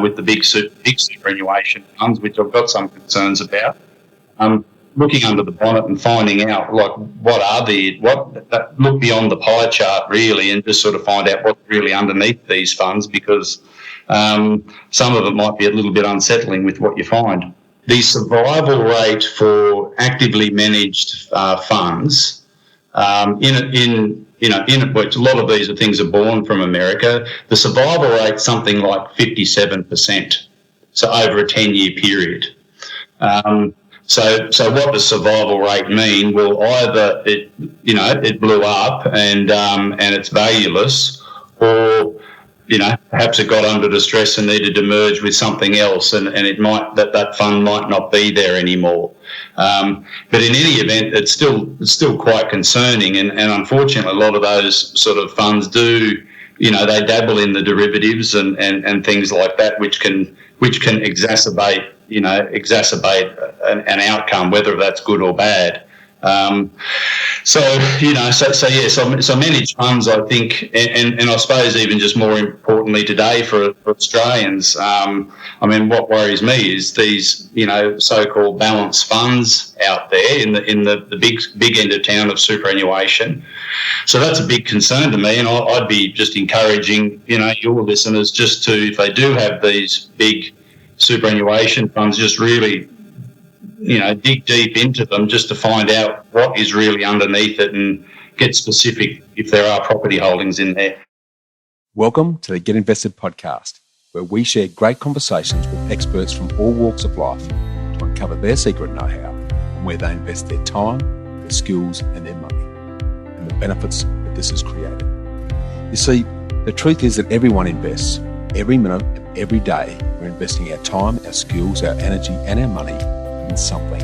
with the big superannuation funds, which I've got some concerns about. Looking under the bonnet and finding out, like, look beyond the pie chart really, and just sort of find out what's really underneath these funds, because some of it might be a little bit unsettling with what you find. The survival rate for actively managed funds, which a lot of these things are born from America, the survival rate's something like 57%, so over a 10-year period. So what does survival rate mean? Well, either it blew up and it's valueless, or perhaps it got under distress and needed to merge with something else, and it might that fund might not be there anymore. But in any event, it's still quite concerning, and unfortunately, a lot of those sort of funds do, they dabble in the derivatives and things like that, which can exacerbate an outcome, whether that's good or bad. So managed funds, I think, and I suppose even just more importantly today for Australians, what worries me is these, so-called balanced funds out there in the big end of town of superannuation. So that's a big concern to me, and I'd be just encouraging, your listeners just to, if they do have these big superannuation funds, just really, dig deep into them just to find out what is really underneath it and get specific if there are property holdings in there. Welcome to the Get Invested podcast, where we share great conversations with experts from all walks of life to uncover their secret know-how and where they invest their time, their skills and their money, and the benefits that this has created. You see, the truth is that everyone invests. Every minute of every day, we're investing our time, our skills, our energy and our money in something.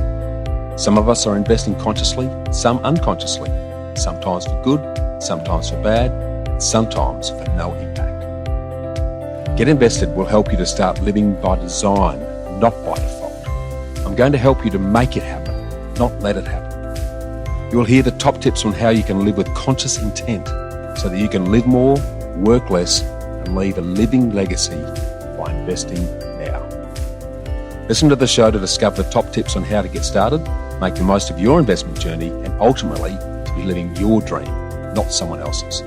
Some of us are investing consciously, some unconsciously, sometimes for good, sometimes for bad, and sometimes for no impact. Get Invested will help you to start living by design, not by default. I'm going to help you to make it happen, not let it happen. You will hear the top tips on how you can live with conscious intent so that you can live more, work less, and leave a living legacy by investing now. Listen to the show to discover the top tips on how to get started, make the most of your investment journey, and ultimately to be living your dream, not someone else's.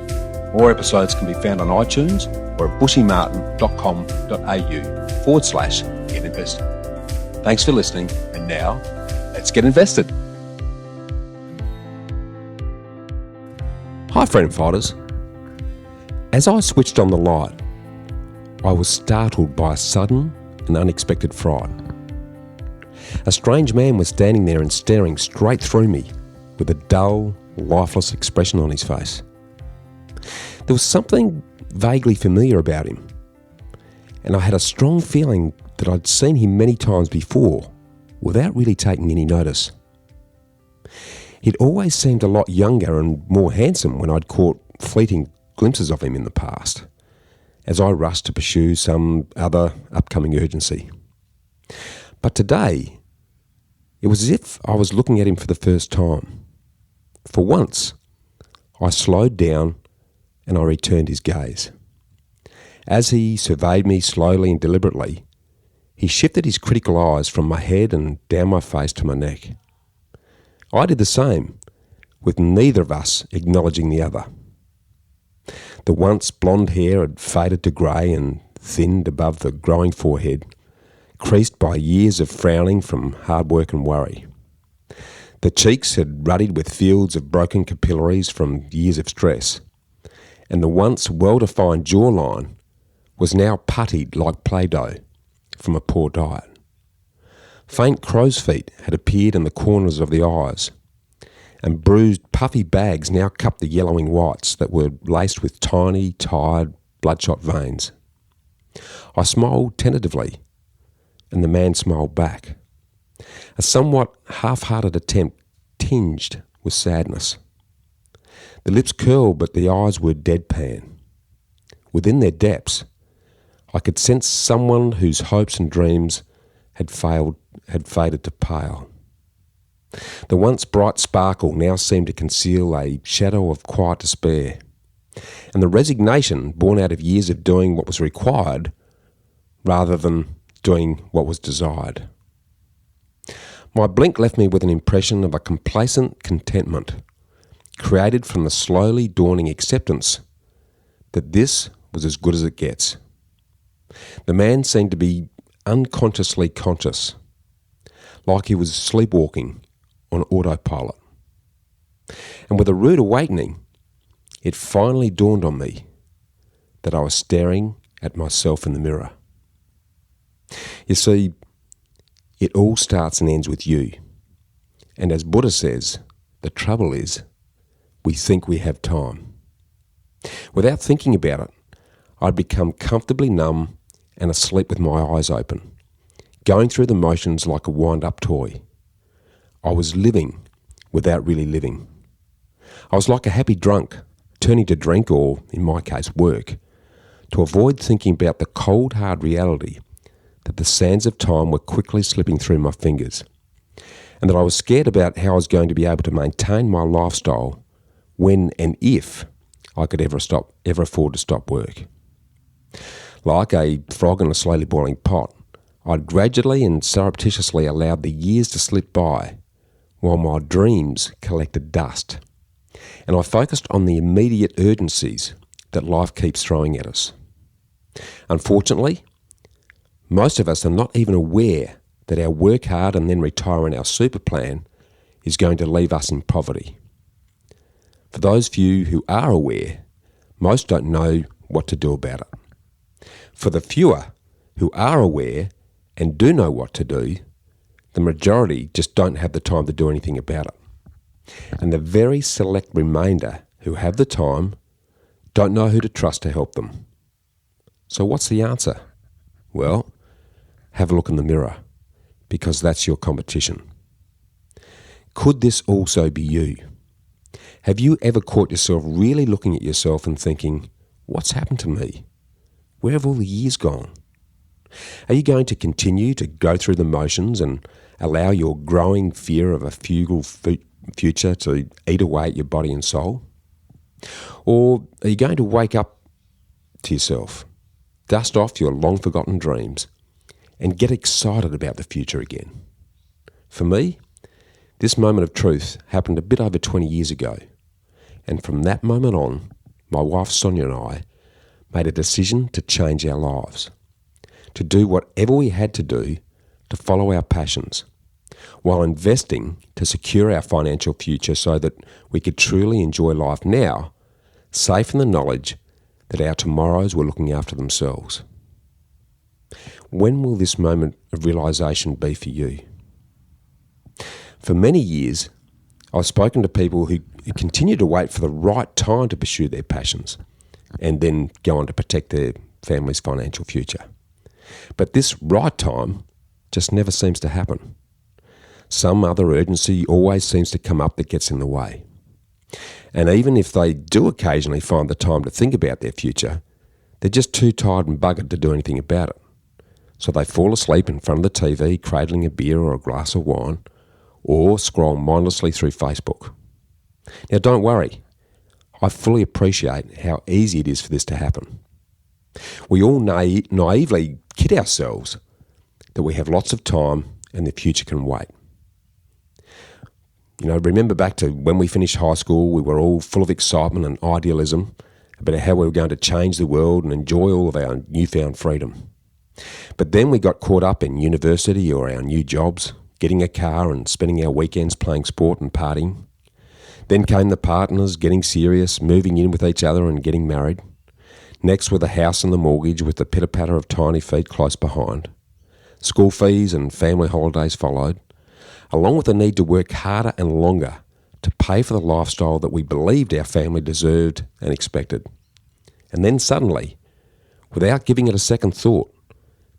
More episodes can be found on iTunes or at bushymartin.com.au/get invested. Thanks for listening, and now let's get invested. Hi, freedom fighters. As I switched on the light, I was startled by a sudden and unexpected fright. A strange man was standing there and staring straight through me with a dull, lifeless expression on his face. There was something vaguely familiar about him, and I had a strong feeling that I'd seen him many times before without really taking any notice. He'd always seemed a lot younger and more handsome when I'd caught fleeting glimpses of him in the past, as I rushed to pursue some other upcoming urgency. But today, it was as if I was looking at him for the first time. For once, I slowed down and I returned his gaze. As he surveyed me slowly and deliberately, he shifted his critical eyes from my head and down my face to my neck. I did the same, with neither of us acknowledging the other. The once blonde hair had faded to grey and thinned above the growing forehead, creased by years of frowning from hard work and worry. The cheeks had ruddied with fields of broken capillaries from years of stress, and the once well-defined jawline was now puttied like Play-Doh from a poor diet. Faint crow's feet had appeared in the corners of the eyes, and bruised, puffy bags now cupped the yellowing whites that were laced with tiny, tired, bloodshot veins. I smiled tentatively, and the man smiled back, a somewhat half-hearted attempt tinged with sadness. The lips curled, but the eyes were deadpan. Within their depths, I could sense someone whose hopes and dreams had faded to pale. The once bright sparkle now seemed to conceal a shadow of quiet despair, and the resignation born out of years of doing what was required rather than doing what was desired. My blink left me with an impression of a complacent contentment created from the slowly dawning acceptance that this was as good as it gets. The man seemed to be unconsciously conscious, like he was sleepwalking on autopilot. And with a rude awakening, it finally dawned on me that I was staring at myself in the mirror. You see, it all starts and ends with you. And as Buddha says, the trouble is, we think we have time. Without thinking about it, I'd become comfortably numb and asleep with my eyes open, going through the motions like a wind-up toy. I was living without really living. I was like a happy drunk, turning to drink, or in my case, work, to avoid thinking about the cold, hard reality that the sands of time were quickly slipping through my fingers, and that I was scared about how I was going to be able to maintain my lifestyle when and if I could ever afford to stop work. Like a frog in a slowly boiling pot, I'd gradually and surreptitiously allowed the years to slip by while my dreams collected dust, and I focused on the immediate urgencies that life keeps throwing at us. Unfortunately, most of us are not even aware that our work hard and then retire on our super plan is going to leave us in poverty. For those few who are aware, most don't know what to do about it. For the fewer who are aware and do know what to do, the majority just don't have the time to do anything about it. And the very select remainder who have the time don't know who to trust to help them. So what's the answer? Well, have a look in the mirror, because that's your competition. Could this also be you? Have you ever caught yourself really looking at yourself and thinking, what's happened to me? Where have all the years gone? Are you going to continue to go through the motions and allow your growing fear of a fugal future to eat away at your body and soul? Or are you going to wake up to yourself, dust off your long-forgotten dreams, and get excited about the future again? For me, this moment of truth happened a bit over 20 years ago, and from that moment on, my wife Sonia and I made a decision to change our lives, to do whatever we had to do to follow our passions, while investing to secure our financial future so that we could truly enjoy life now, safe in the knowledge that our tomorrows were looking after themselves. When will this moment of realisation be for you? For many years, I've spoken to people who continue to wait for the right time to pursue their passions and then go on to protect their family's financial future. But this right time just never seems to happen. Some other urgency always seems to come up that gets in the way. And even if they do occasionally find the time to think about their future, they're just too tired and buggered to do anything about it. So they fall asleep in front of the TV, cradling a beer or a glass of wine, or scroll mindlessly through Facebook. Now don't worry, I fully appreciate how easy it is for this to happen. We all naively kid ourselves that we have lots of time and the future can wait. Remember back to when we finished high school, we were all full of excitement and idealism about how we were going to change the world and enjoy all of our newfound freedom. But then we got caught up in university or our new jobs, getting a car and spending our weekends playing sport and partying. Then came the partners, getting serious, moving in with each other and getting married. Next were the house and the mortgage with the pitter-patter of tiny feet close behind. School fees and family holidays followed, along with the need to work harder and longer to pay for the lifestyle that we believed our family deserved and expected. And then suddenly, without giving it a second thought,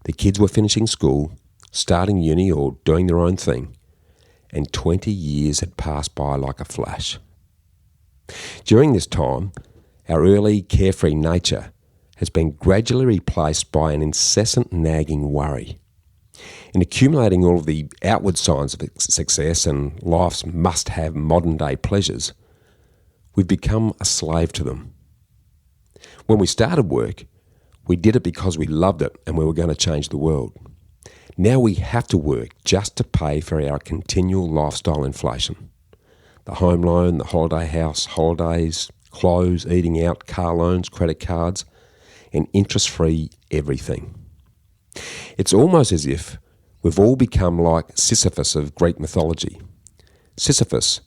the kids were finishing school, starting uni or doing their own thing, and 20 years had passed by like a flash. During this time, our early carefree nature has been gradually replaced by an incessant nagging worry. In accumulating all of the outward signs of success and life's must-have modern-day pleasures, we've become a slave to them. When we started work, We did it because we loved it and we were going to change the world. Now we have to work just to pay for our continual lifestyle inflation. The home loan, the holiday house, holidays, clothes, eating out, car loans, credit cards, and interest-free everything. It's almost as if we've all become like Sisyphus of Greek mythology. Sisyphus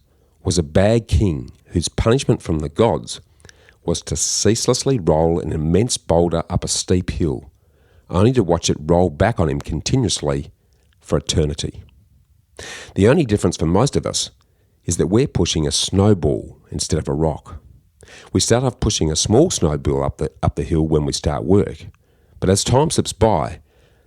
was a bad king whose punishment from the gods was to ceaselessly roll an immense boulder up a steep hill, only to watch it roll back on him continuously for eternity. The only difference for most of us is that we're pushing a snowball instead of a rock. We start off pushing a small snowball up the hill when we start work, but as time slips by,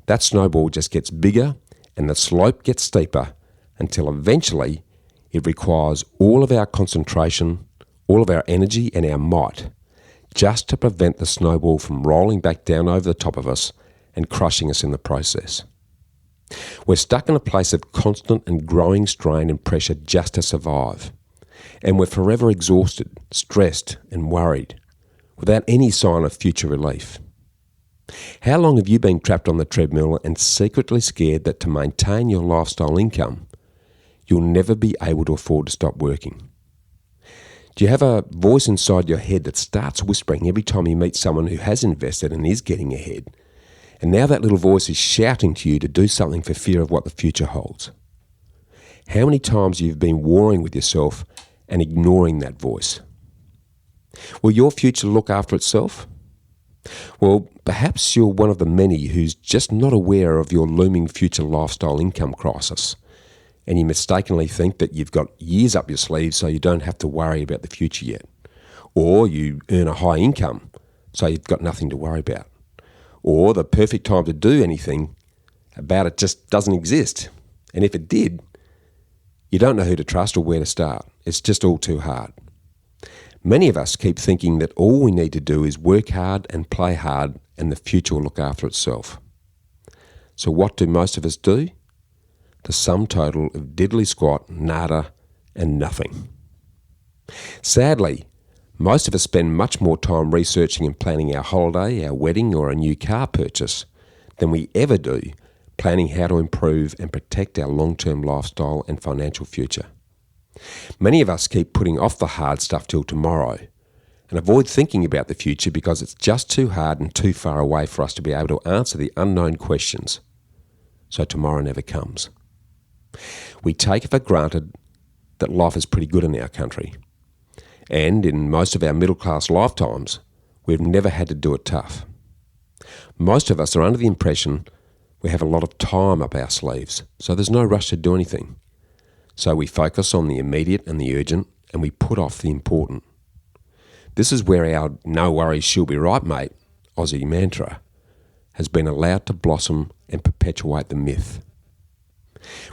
that snowball just gets bigger and the slope gets steeper until eventually it requires all of our concentration, all of our energy and our might just to prevent the snowball from rolling back down over the top of us and crushing us in the process. We're stuck in a place of constant and growing strain and pressure just to survive. And we're forever exhausted, stressed and worried, without any sign of future relief. How long have you been trapped on the treadmill and secretly scared that to maintain your lifestyle income, you'll never be able to afford to stop working? Do you have a voice inside your head that starts whispering every time you meet someone who has invested and is getting ahead? And now that little voice is shouting to you to do something for fear of what the future holds. How many times you've been warring with yourself and ignoring that voice? Will your future look after itself? Well, perhaps you're one of the many who's just not aware of your looming future lifestyle income crisis, and you mistakenly think that you've got years up your sleeve so you don't have to worry about the future yet. Or you earn a high income so you've got nothing to worry about. Or the perfect time to do anything about it just doesn't exist. And if it did, you don't know who to trust or where to start. It's just all too hard. Many of us keep thinking that all we need to do is work hard and play hard and the future will look after itself. So what do most of us do? The sum total of diddly squat, nada, and nothing. Sadly, most of us spend much more time researching and planning our holiday, our wedding, or a new car purchase than we ever do planning how to improve and protect our long-term lifestyle and financial future. Many of us keep putting off the hard stuff till tomorrow and avoid thinking about the future because it's just too hard and too far away for us to be able to answer the unknown questions. So tomorrow never comes. We take it for granted that life is pretty good in our country. And in most of our middle-class lifetimes, we've never had to do it tough. Most of us are under the impression we have a lot of time up our sleeves, so there's no rush to do anything. So we focus on the immediate and the urgent, and we put off the important. This is where our "no worries, she'll be right, mate" Aussie mantra has been allowed to blossom and perpetuate the myth.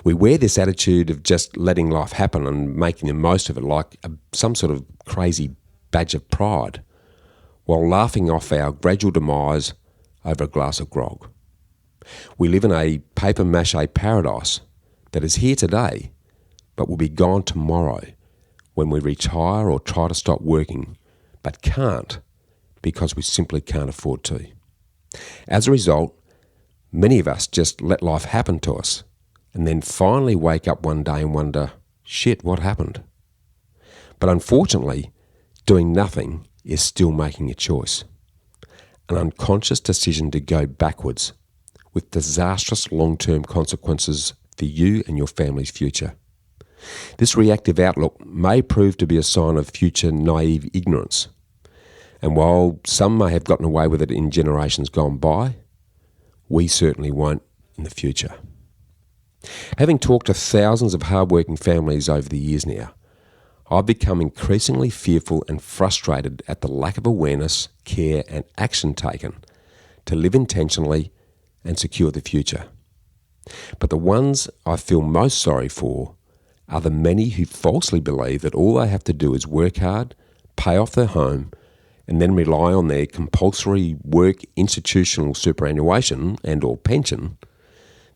We wear this attitude of just letting life happen and making the most of it like some sort of crazy badge of pride, while laughing off our gradual demise over a glass of grog. We live in a papier-mâché paradise that is here today, but will be gone tomorrow when we retire or try to stop working, but can't because we simply can't afford to. As a result, many of us just let life happen to us and then finally wake up one day and wonder, shit, what happened? But unfortunately, doing nothing is still making a choice. An unconscious decision to go backwards with disastrous long-term consequences for you and your family's future. This reactive outlook may prove to be a sign of future naive ignorance. And while some may have gotten away with it in generations gone by, we certainly won't in the future. Having talked to thousands of hard-working families over the years now, I've become increasingly fearful and frustrated at the lack of awareness, care and action taken to live intentionally and secure the future. But the ones I feel most sorry for are the many who falsely believe that all they have to do is work hard, pay off their home, and then rely on their compulsory work institutional superannuation and or pension,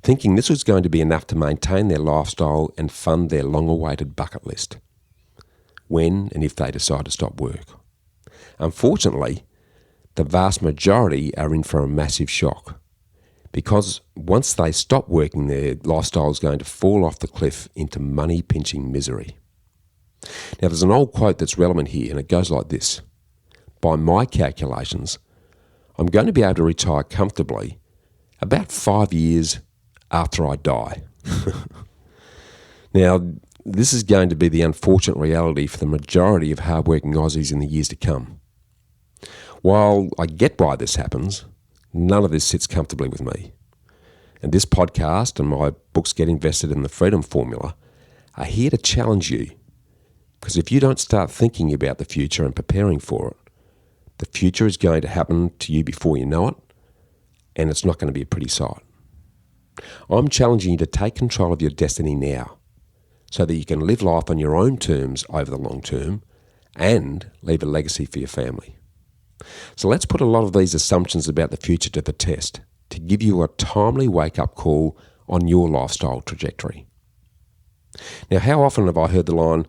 thinking this was going to be enough to maintain their lifestyle and fund their long-awaited bucket list when and if they decide to stop work. Unfortunately, the vast majority are in for a massive shock, because once they stop working, their lifestyle is going to fall off the cliff into money-pinching misery. Now, there's an old quote that's relevant here, and it goes like this: by my calculations, I'm going to be able to retire comfortably about 5 years after I die. Now, this is going to be the unfortunate reality for the majority of hard-working Aussies in the years to come. While I get why this happens, none of this sits comfortably with me. And this podcast and my books Get Invested in the Freedom Formula are here to challenge you, because if you don't start thinking about the future and preparing for it, the future is going to happen to you before you know it, and it's not going to be a pretty sight. I'm challenging you to take control of your destiny now, so that you can live life on your own terms over the long term and leave a legacy for your family. So let's put a lot of these assumptions about the future to the test to give you a timely wake-up call on your lifestyle trajectory. Now, how often have I heard the line,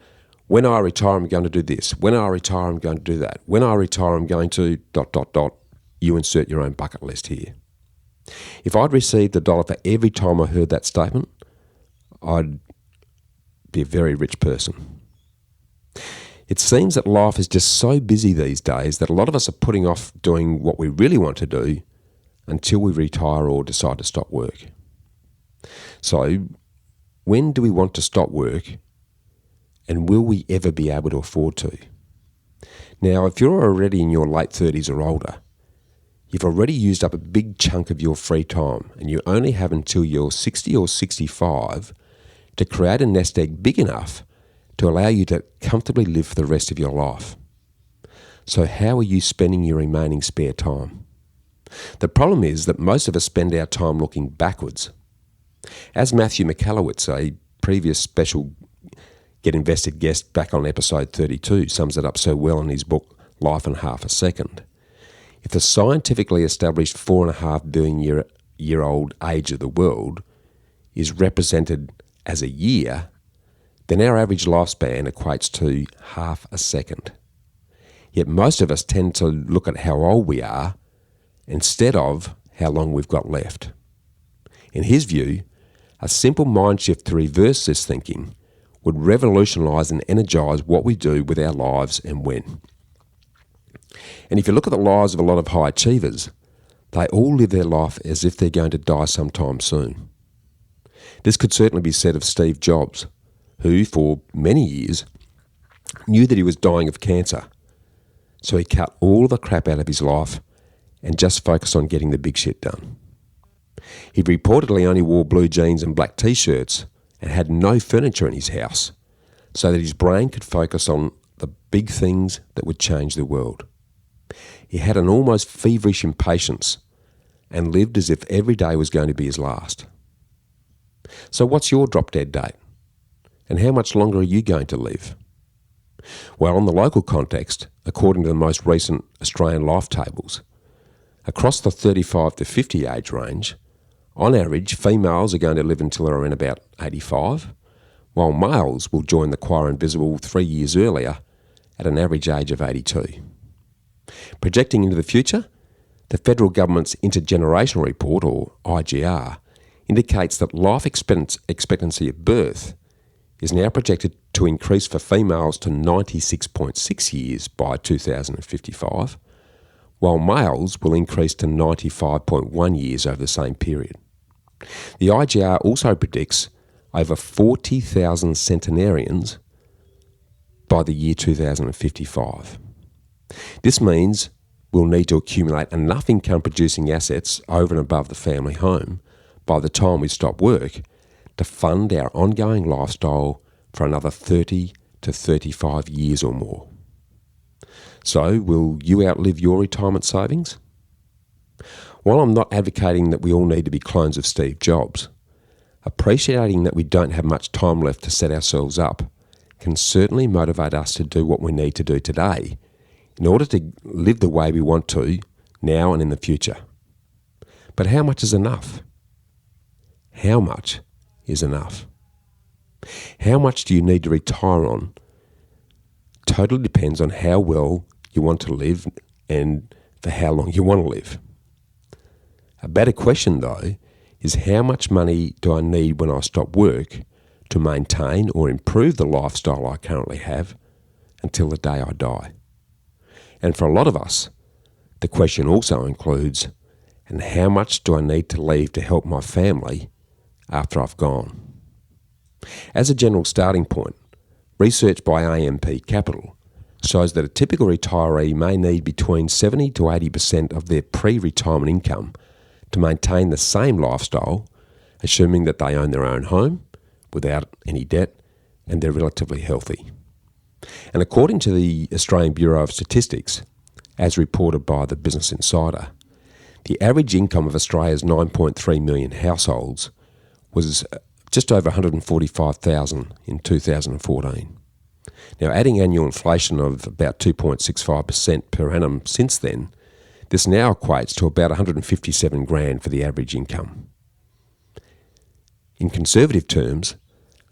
when I retire, I'm going to do this. When I retire, I'm going to do that. When I retire, I'm going to ... You insert your own bucket list here. If I'd received $1 for every time I heard that statement, I'd be a very rich person. It seems that life is just so busy these days that a lot of us are putting off doing what we really want to do until we retire or decide to stop work. So, when do we want to stop work, and will we ever be able to afford to? Now, if you're already in your late 30s or older, you've already used up a big chunk of your free time, and you only have until you're 60 or 65 to create a nest egg big enough to allow you to comfortably live for the rest of your life. So how are you spending your remaining spare time? The problem is that most of us spend our time looking backwards. As Matthew Michalowicz, a previous special Get Invested guest back on episode 32, sums it up so well in his book Life in Half a Second, if the scientifically established 4.5 billion year old age of the world is represented as a year, then our average lifespan equates to half a second. Yet most of us tend to look at how old we are instead of how long we've got left. In his view, a simple mind shift to reverse this thinking would revolutionise and energise what we do with our lives and when. And if you look at the lives of a lot of high achievers, they all live their life as if they're going to die sometime soon. This could certainly be said of Steve Jobs, who, for many years, knew that he was dying of cancer. So he cut all the crap out of his life and just focused on getting the big shit done. He reportedly only wore blue jeans and black t-shirts and had no furniture in his house, so that his brain could focus on the big things that would change the world. He had an almost feverish impatience and lived as if every day was going to be his last. So what's your drop-dead date? And how much longer are you going to live? Well, in the local context, according to the most recent Australian life tables, across the 35 to 50 age range, on average, females are going to live until they're around about 85, while males will join the choir invisible 3 years earlier at an average age of 82. Projecting into the future, the federal government's Intergenerational Report, or IGR, indicates that life expectancy at birth is now projected to increase for females to 96.6 years by 2055, while males will increase to 95.1 years over the same period. The IGR also predicts over 40,000 centenarians by the year 2055. This means we'll need to accumulate enough income-producing assets over and above the family home by the time we stop work to fund our ongoing lifestyle for another 30 to 35 years or more. So, will you outlive your retirement savings? While I'm not advocating that we all need to be clones of Steve Jobs, appreciating that we don't have much time left to set ourselves up can certainly motivate us to do what we need to do today in order to live the way we want to now and in the future. But how much is enough? How much is enough? How much do you need to retire on? Totally depends on how well you want to live and for how long you want to live. A better question, though, is how much money do I need when I stop work to maintain or improve the lifestyle I currently have until the day I die? And for a lot of us, the question also includes, and how much do I need to leave to help my family after I've gone? As a general starting point, research by AMP Capital shows that a typical retiree may need between 70 to 80% of their pre-retirement income to maintain the same lifestyle, assuming that they own their own home without any debt and they're relatively healthy. And according to the Australian Bureau of Statistics, as reported by the Business Insider, the average income of Australia's 9.3 million households was just over $145,000 in 2014. Now, adding annual inflation of about 2.65% per annum since then, this now equates to about $157,000 for the average income. In conservative terms,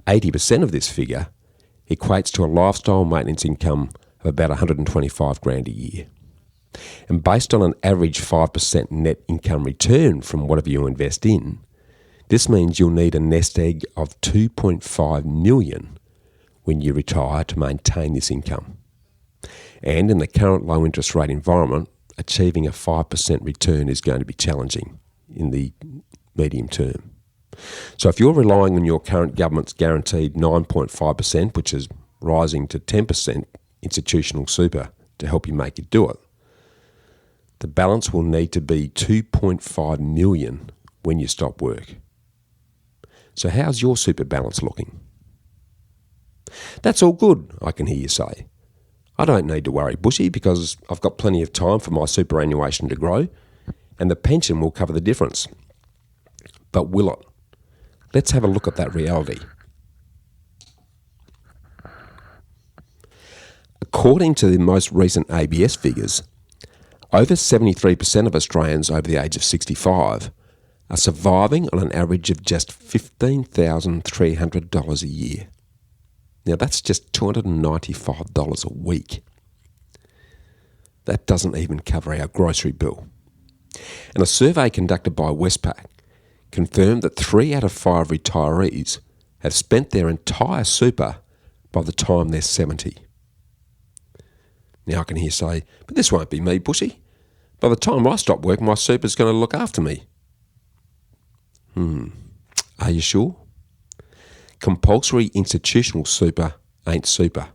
80% of this figure equates to a lifestyle maintenance income of about $125,000 a year. And based on an average 5% net income return from whatever you invest in, this means you'll need a nest egg of $2.5 million when you retire to maintain this income. And in the current low interest rate environment, achieving a 5% return is going to be challenging in the medium term. So if you're relying on your current government's guaranteed 9.5%, which is rising to 10% institutional super to help you make it do it, the balance will need to be $2.5 million when you stop work. So how's your super balance looking? That's all good, I can hear you say. I don't need to worry, Bushy, because I've got plenty of time for my superannuation to grow, and the pension will cover the difference. But will it? Let's have a look at that reality. According to the most recent ABS figures, over 73% of Australians over the age of 65 are surviving on an average of just $15,300 a year. Now that's just $295 a week. That doesn't even cover our grocery bill. And a survey conducted by Westpac confirmed that 3 out of 5 retirees have spent their entire super by the time they're 70. Now I can hear you say, but this won't be me, Bushy. By the time I stop work, my super's going to look after me. Are you sure? Compulsory institutional super ain't super,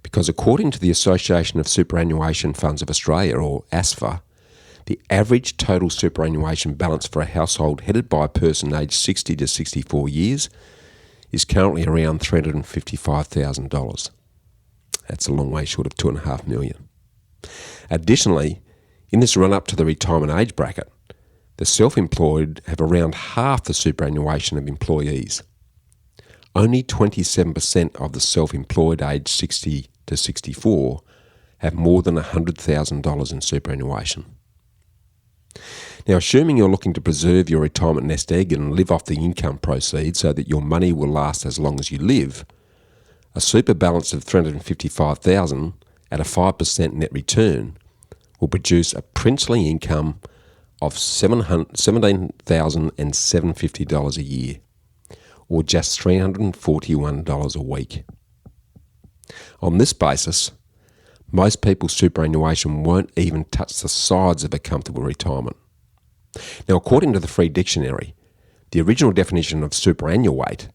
because according to the Association of Superannuation Funds of Australia, or ASFA, the average total superannuation balance for a household headed by a person aged 60 to 64 years is currently around $355,000. That's a long way short of $2.5 million. Additionally, in this run-up to the retirement age bracket, the self-employed have around half the superannuation of employees. Only 27% of the self-employed aged 60 to 64 have more than $100,000 in superannuation. Now, assuming you're looking to preserve your retirement nest egg and live off the income proceeds so that your money will last as long as you live, a super balance of $355,000 at a 5% net return will produce a princely income of $17,750 a year, or just $341 a week. On this basis, most people's superannuation won't even touch the sides of a comfortable retirement. Now, according to the Free Dictionary, the original definition of superannuate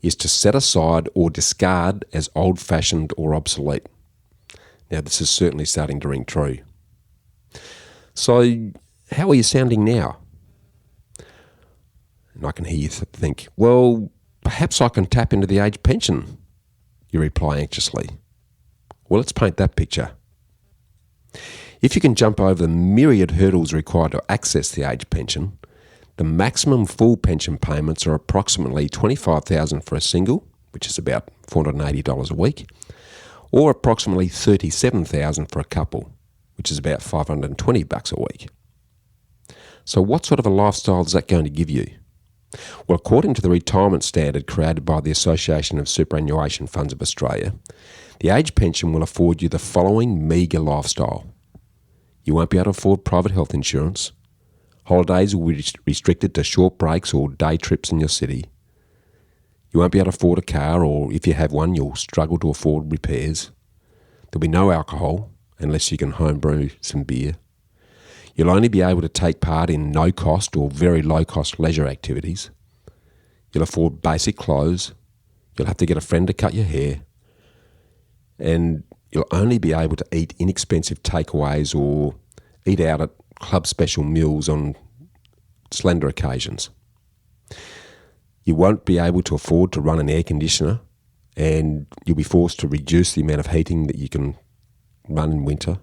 is to set aside or discard as old-fashioned or obsolete. Now, this is certainly starting to ring true. So, how are you sounding now? And I can hear you think, well, perhaps I can tap into the age pension, you reply anxiously. Well, let's paint that picture. If you can jump over the myriad hurdles required to access the age pension, the maximum full pension payments are approximately $25,000 for a single, which is about $480 a week, or approximately $37,000 for a couple, which is about $520 a week. So what sort of a lifestyle is that going to give you? Well, according to the retirement standard created by the Association of Superannuation Funds of Australia, the age pension will afford you the following meagre lifestyle. You won't be able to afford private health insurance. Holidays will be restricted to short breaks or day trips in your city. You won't be able to afford a car, or if you have one, you'll struggle to afford repairs. There'll be no alcohol, unless you can homebrew some beer. You'll only be able to take part in no-cost or very low-cost leisure activities. You'll afford basic clothes. You'll have to get a friend to cut your hair. And you'll only be able to eat inexpensive takeaways or eat out at club special meals on slender occasions. You won't be able to afford to run an air conditioner, and you'll be forced to reduce the amount of heating that you can run in winter.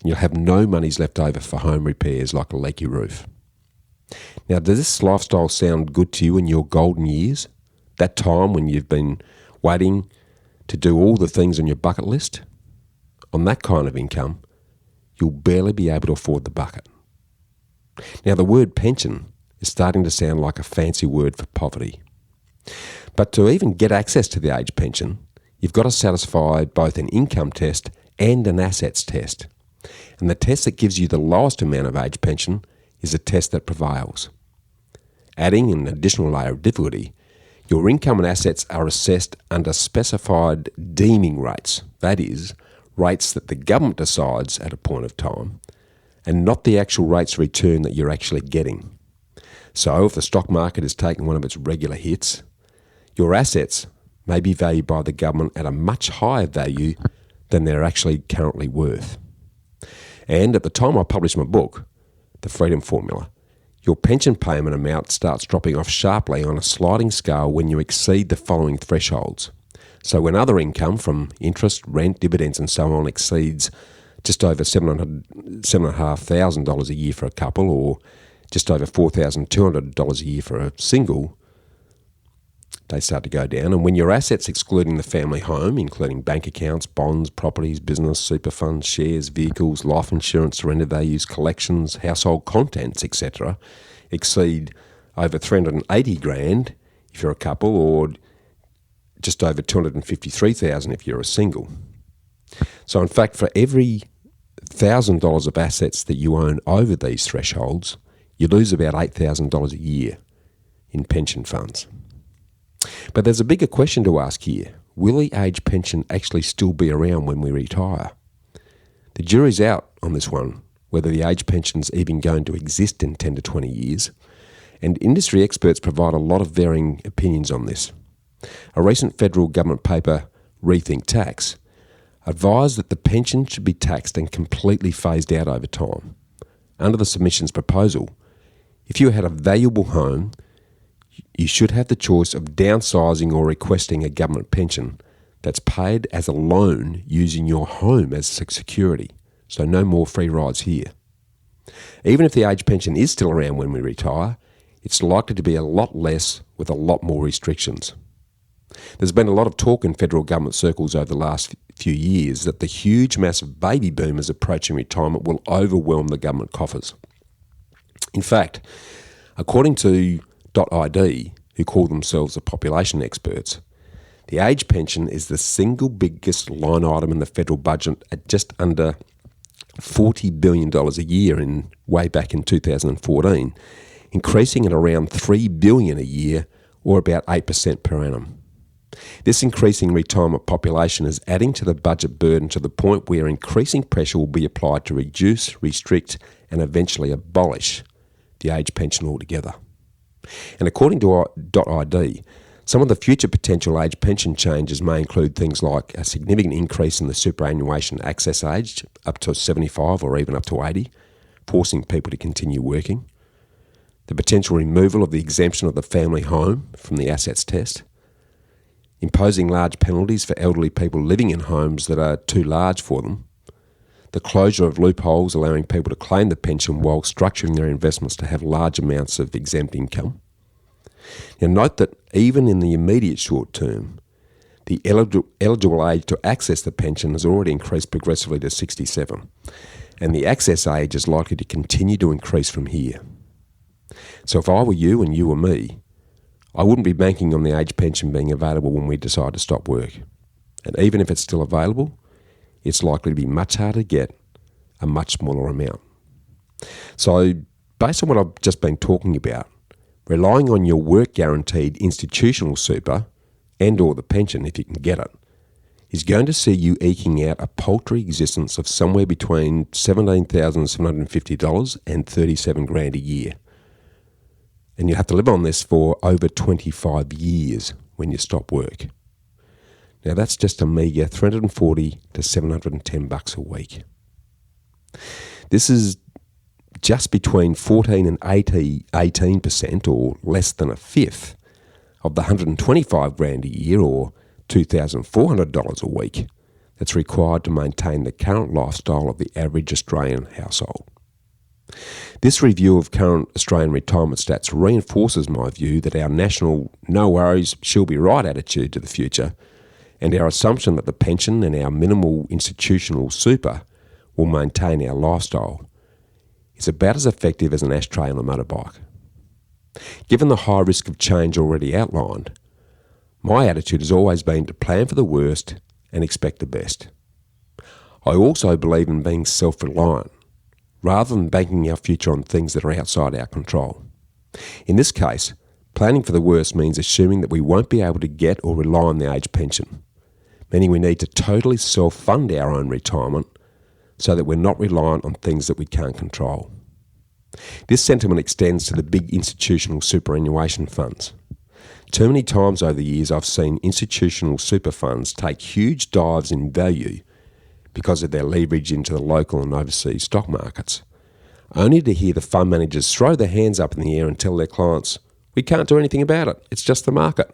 And you'll have no monies left over for home repairs like a leaky roof. Now, does this lifestyle sound good to you in your golden years? That time when you've been waiting to do all the things on your bucket list? On that kind of income, you'll barely be able to afford the bucket. Now, the word pension is starting to sound like a fancy word for poverty. But to even get access to the age pension, you've got to satisfy both an income test and an assets test. And the test that gives you the lowest amount of age pension is a test that prevails. Adding an additional layer of difficulty, your income and assets are assessed under specified deeming rates, that is, rates that the government decides at a point of time, and not the actual rates of return that you're actually getting. So if the stock market is taking one of its regular hits, your assets may be valued by the government at a much higher value than they're actually currently worth. And at the time I published my book, The Freedom Formula, your pension payment amount starts dropping off sharply on a sliding scale when you exceed the following thresholds. So when other income from interest, rent, dividends and so on exceeds just over $7,500 a year for a couple, or just over $4,200 a year for a single, they start to go down. And when your assets excluding the family home, including bank accounts, bonds, properties, business, super funds, shares, vehicles, life insurance, surrender values, collections, household contents, etc., exceed over $380,000 if you're a couple, or just over $253,000 if you're a single. So in fact, for every $1,000 of assets that you own over these thresholds, you lose about $8,000 a year in pension funds. But there's a bigger question to ask here. Will the age pension actually still be around when we retire? The jury's out on this one, whether the age pension's even going to exist in 10 to 20 years, and industry experts provide a lot of varying opinions on this. A recent federal government paper, Rethink Tax, advised that the pension should be taxed and completely phased out over time. Under the submission's proposal, if you had a valuable home, you should have the choice of downsizing or requesting a government pension that's paid as a loan using your home as security. So no more free rides here. Even if the age pension is still around when we retire, it's likely to be a lot less with a lot more restrictions. There's been a lot of talk in federal government circles over the last few years that the huge mass of baby boomers approaching retirement will overwhelm the government coffers. In fact, according to .id, who call themselves the population experts, the age pension is the single biggest line item in the federal budget at just under $40 billion a year way back in 2014, increasing at around $3 billion a year, or about 8% per annum. This increasing retirement population is adding to the budget burden to the point where increasing pressure will be applied to reduce, restrict and eventually abolish the age pension altogether. And according to .id, some of the future potential age pension changes may include things like a significant increase in the superannuation access age up to 75 or even up to 80, forcing people to continue working, the potential removal of the exemption of the family home from the assets test, imposing large penalties for elderly people living in homes that are too large for them, the closure of loopholes allowing people to claim the pension while structuring their investments to have large amounts of exempt income. Now note that even in the immediate short term, the eligible age to access the pension has already increased progressively to 67, and the access age is likely to continue to increase from here. So if I were you and you were me, I wouldn't be banking on the age pension being available when we decide to stop work. And even if it's still available, it's likely to be much harder to get a much smaller amount. So, based on what I've just been talking about, relying on your work-guaranteed institutional super and or the pension, if you can get it, is going to see you eking out a paltry existence of somewhere between $17,750 and $37,000 a year. And you have to live on this for over 25 years when you stop work. Now that's just a meagre $340 to $710 a week. This is just between 14 and 18% or less than a fifth of the $125,000 a year or $2,400 a week that's required to maintain the current lifestyle of the average Australian household. This review of current Australian retirement stats reinforces my view that our national no worries, she'll be right attitude to the future and our assumption that the pension and our minimal institutional super will maintain our lifestyle is about as effective as an ashtray on a motorbike. Given the high risk of change already outlined, my attitude has always been to plan for the worst and expect the best. I also believe in being self-reliant, rather than banking our future on things that are outside our control. In this case, planning for the worst means assuming that we won't be able to get or rely on the age pension, meaning we need to totally self-fund our own retirement so that we're not reliant on things that we can't control. This sentiment extends to the big institutional superannuation funds. Too many times over the years I've seen institutional super funds take huge dives in value because of their leverage into the local and overseas stock markets, only to hear the fund managers throw their hands up in the air and tell their clients, "We can't do anything about it, it's just the market."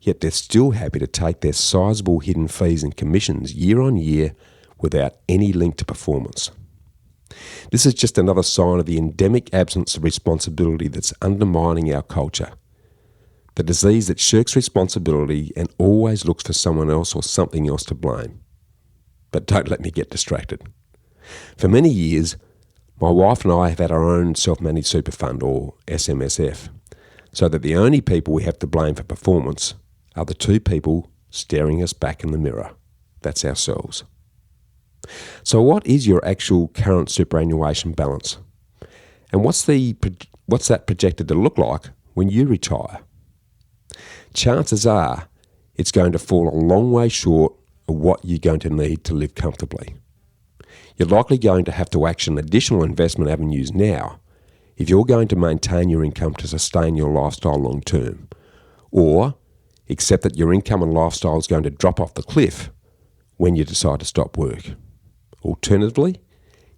Yet they're still happy to take their sizable hidden fees and commissions year on year without any link to performance. This is just another sign of the endemic absence of responsibility that's undermining our culture. The disease that shirks responsibility and always looks for someone else or something else to blame. But don't let me get distracted. For many years, my wife and I have had our own self-managed super fund, or SMSF, so that the only people we have to blame for performance are the two people staring us back in the mirror. That's ourselves. So what is your actual current superannuation balance? And what's that projected to look like when you retire? Chances are it's going to fall a long way short of what you're going to need to live comfortably. You're likely going to have to action additional investment avenues now if you're going to maintain your income to sustain your lifestyle long term, or accept that your income and lifestyle is going to drop off the cliff when you decide to stop work. Alternatively,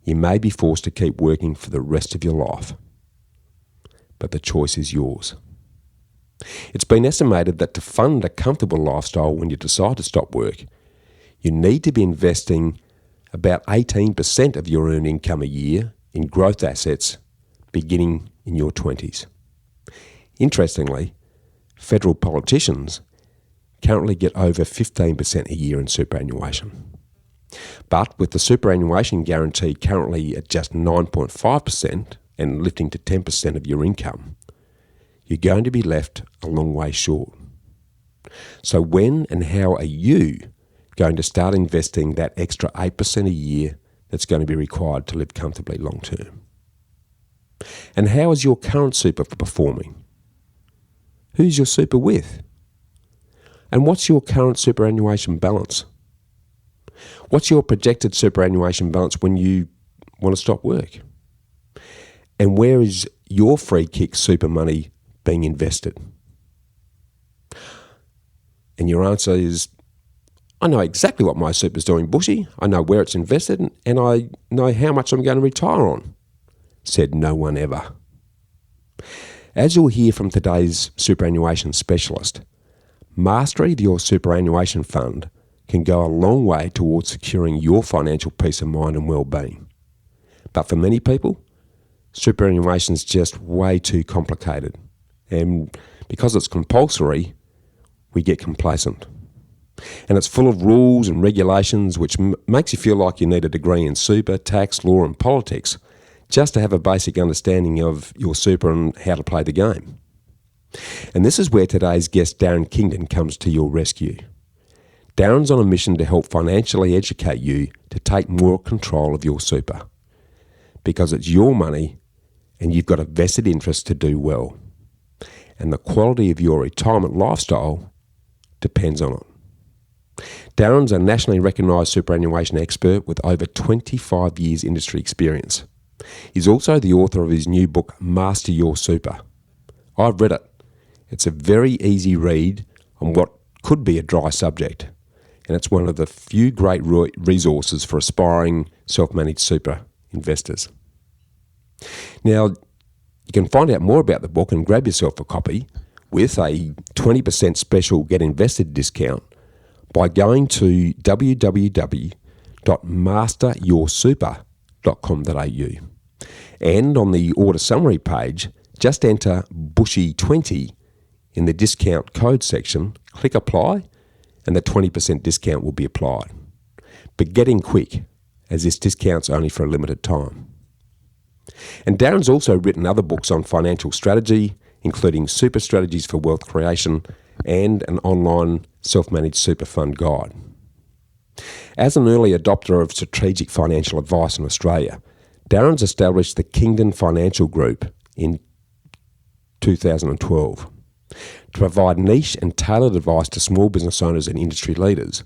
you may be forced to keep working for the rest of your life. But the choice is yours. It's been estimated that to fund a comfortable lifestyle when you decide to stop work, you need to be investing about 18% of your earned income a year in growth assets beginning in your 20s. Interestingly, federal politicians currently get over 15% a year in superannuation. But with the superannuation guarantee currently at just 9.5% and lifting to 10% of your income, you're going to be left a long way short. So when and how are you going to start investing that extra 8% a year that's going to be required to live comfortably long term? And how is your current super performing? Who's your super with? And what's your current superannuation balance? What's your projected superannuation balance when you want to stop work? And where is your free kick super money being invested? And your answer is, I know exactly what my super's doing, Bushy. I know where it's invested and I know how much I'm going to retire on. Said no one ever. As you'll hear from today's superannuation specialist, mastery of your superannuation fund can go a long way towards securing your financial peace of mind and well-being. But for many people, superannuation is just way too complicated. And because it's compulsory, we get complacent. And it's full of rules and regulations which makes you feel like you need a degree in super, tax, law and politics just to have a basic understanding of your super and how to play the game. And this is where today's guest Darren Kingdon comes to your rescue. Darren's on a mission to help financially educate you to take more control of your super, because it's your money and you've got a vested interest to do well. And the quality of your retirement lifestyle depends on it. Darren's a nationally recognised superannuation expert with over 25 years industry experience. He's also the author of his new book, Master Your Super. I've read it. It's a very easy read on what could be a dry subject, and it's one of the few great resources for aspiring self-managed super investors. Now, you can find out more about the book and grab yourself a copy with a 20% special Get Invested discount by going to www.masteryoursuper.com.au. And on the order summary page, just enter Bushy20 in the discount code section, click apply, and the 20% discount will be applied. But get in quick, as this discount's only for a limited time. And Darren's also written other books on financial strategy, including Super Strategies for Wealth Creation and an online self-managed super fund guide. As an early adopter of strategic financial advice in Australia, Darren's established the Kingdon Financial Group in 2012 to provide niche and tailored advice to small business owners and industry leaders,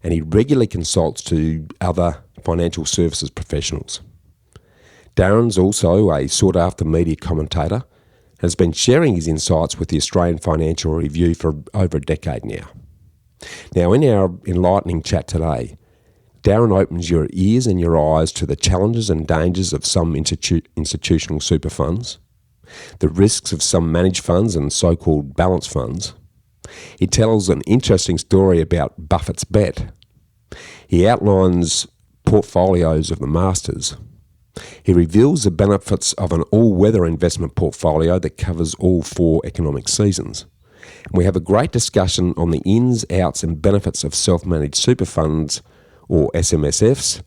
and he regularly consults to other financial services professionals. Darren's also a sought-after media commentator and has been sharing his insights with the Australian Financial Review for over a decade now. Now, in our enlightening chat today, Darren opens your ears and your eyes to the challenges and dangers of some institutional super funds, the risks of some managed funds and so-called balanced funds. He tells an interesting story about Buffett's bet. He outlines portfolios of the masters. He reveals the benefits of an all-weather investment portfolio that covers all 4 economic seasons. And we have a great discussion on the ins, outs and benefits of self-managed super funds, or SMSFs,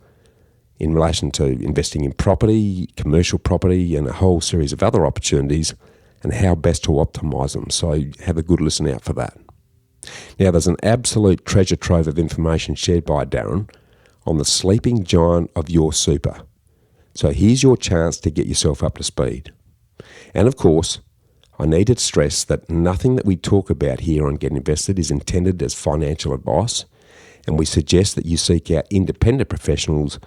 in relation to investing in property, commercial property and a whole series of other opportunities, and how best to optimise them. So have a good listen out for that. Now, there's an absolute treasure trove of information shared by Darren on the sleeping giant of your super. So here's your chance to get yourself up to speed. And of course, I need to stress that nothing that we talk about here on Get Invested is intended as financial advice, and we suggest that you seek out independent professionals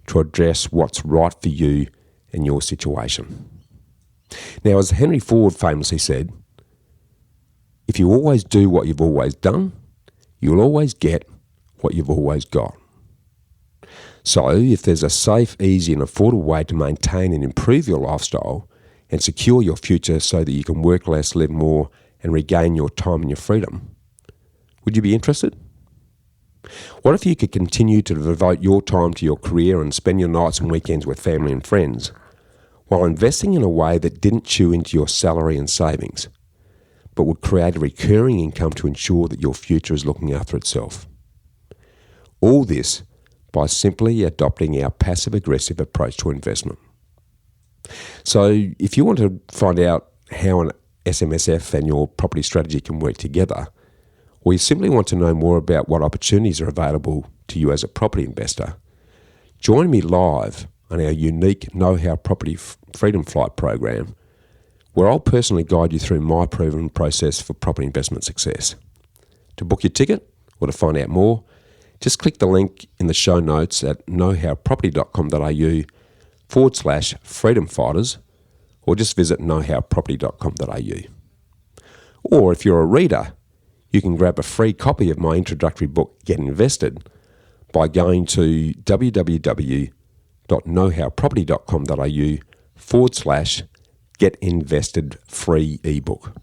to address what's right for you and your situation. Now, as Henry Ford famously said, if you always do what you've always done, you'll always get what you've always got. So, if there's a safe, easy and affordable way to maintain and improve your lifestyle and secure your future so that you can work less, live more and regain your time and your freedom, would you be interested? What if you could continue to devote your time to your career and spend your nights and weekends with family and friends, while investing in a way that didn't chew into your salary and savings, but would create a recurring income to ensure that your future is looking after itself? All this by simply adopting our passive-aggressive approach to investment. So if you want to find out how an SMSF and your property strategy can work together, or you simply want to know more about what opportunities are available to you as a property investor, join me live on our unique Know-How Property Freedom Flight program, where I'll personally guide you through my proven process for property investment success. To book your ticket or to find out more, just click the link in the show notes at knowhowproperty.com.au/freedom fighters, or just visit knowhowproperty.com.au. Or if you're a reader, you can grab a free copy of my introductory book, Get Invested, by going to www.knowhowproperty.com.au/Get Invested free ebook.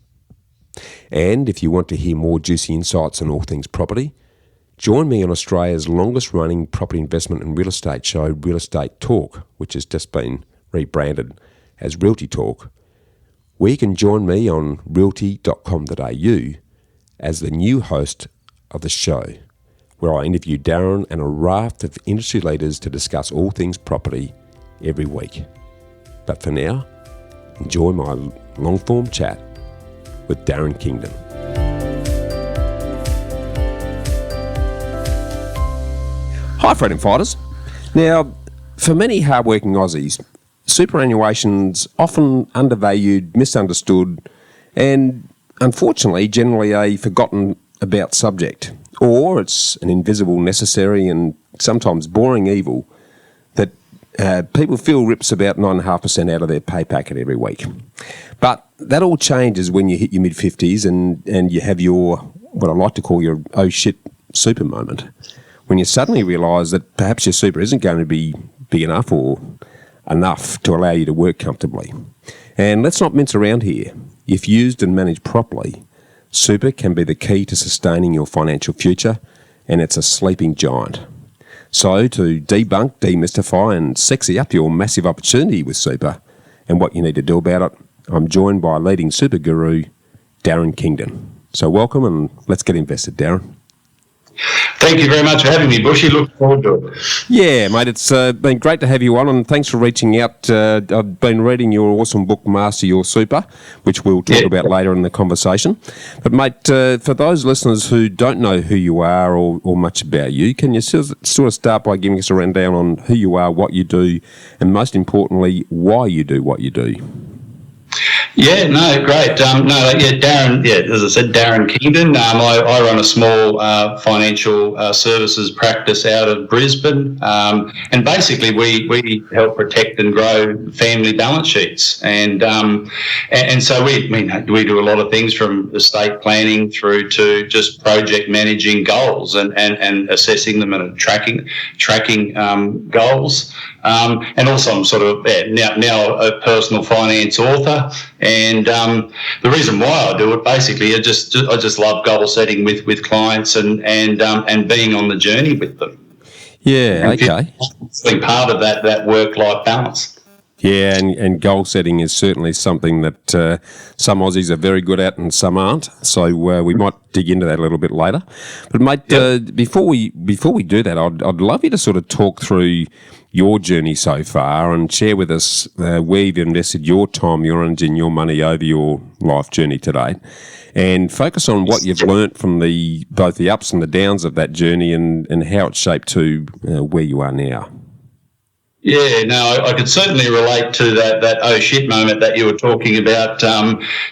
And if you want to hear more juicy insights on all things property, join me on Australia's longest running property investment and real estate show, Real Estate Talk, which has just been rebranded as Realty Talk, where you can join me on realty.com.au as the new host of the show, where I interview Darren and a raft of industry leaders to discuss all things property every week. But for now, enjoy my long-form chat with Darren Kingdon. Hi, freedom fighters. Now, for many hardworking Aussies, superannuation's often undervalued, misunderstood, and unfortunately, generally a forgotten about subject. Or it's an invisible, necessary, and sometimes boring evil that people feel rips about 9.5% out of their pay packet every week. But that all changes when you hit your mid-50s and you have your, what I like to call your oh shit super moment, when you suddenly realise that perhaps your super isn't going to be big enough or enough to allow you to work comfortably. And let's not mince around here. If used and managed properly, super can be the key to sustaining your financial future, and it's a sleeping giant. So to debunk, demystify and sexy up your massive opportunity with super and what you need to do about it, I'm joined by leading super guru, Darren Kingdon. So welcome and let's get invested, Darren. Thank you very much for having me, Bushy. Look forward to it. Yeah, mate, it's been great to have you on, and thanks for reaching out. I've been reading your awesome book, Master Your Super, which we'll talk about later in the conversation. But, mate, for those listeners who don't know who you are or much about you, can you sort of start by giving us a rundown on who you are, what you do, and most importantly, why you do what you do? Yeah, no, great. Darren, as I said, Darren Kingdon. I run a small financial services practice out of Brisbane, and basically we help protect and grow family balance sheets, and so we do a lot of things from estate planning through to just project managing goals and assessing them and tracking goals. And also I'm sort of now a personal finance author, and the reason why I do it basically I just love goal setting with clients and being on the journey with them. Yeah, okay. Being part of that work-life balance. Yeah, and goal setting is certainly something that some Aussies are very good at and some aren't. So we might dig into that a little bit later. But mate, before we do that, I'd love you to sort of talk through your journey so far and share with us where you've invested your time, your energy, and your money over your life journey today, and focus on what you've learnt from both the ups and the downs of that journey and how it's shaped to where you are now. Yeah, no, I could certainly relate to that oh shit moment that you were talking about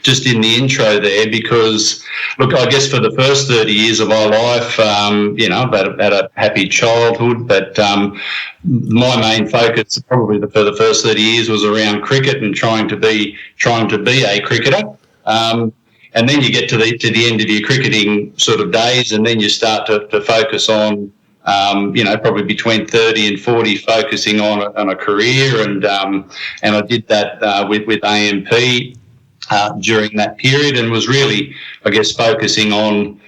just in the intro there, because, look, I guess for the first 30 years of my life, I've had a happy childhood, but my main focus probably for the first 30 years was around cricket and trying to be a cricketer. And then you get to the end of your cricketing sort of days, and then you start to focus on probably between 30 and 40, focusing on a career, and I did that with AMP during that period, and was really, I guess, focusing on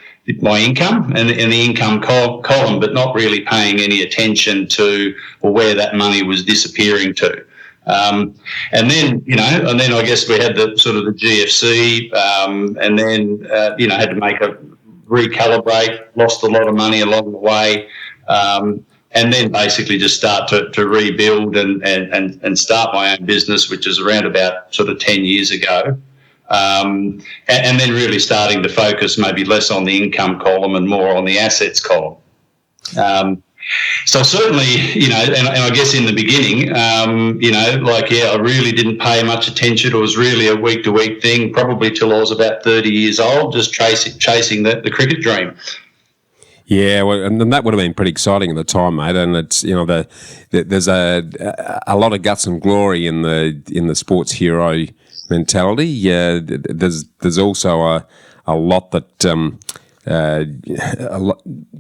my income and the income column, but not really paying any attention to where that money was disappearing to. And then I guess we had the sort of the GFC, and then had to make a recalibrate, lost a lot of money along the way. And then basically just start to rebuild and start my own business, which is around about sort of 10 years ago. And then really starting to focus maybe less on the income column and more on the assets column. So certainly, and I guess in the beginning, I really didn't pay much attention. It was really a week-to-week thing, probably till I was about 30 years old, just chasing the cricket dream. Yeah, well, and that would have been pretty exciting at the time, mate. And it's there's a lot of guts and glory in the sports hero mentality. Yeah, there's also a lot that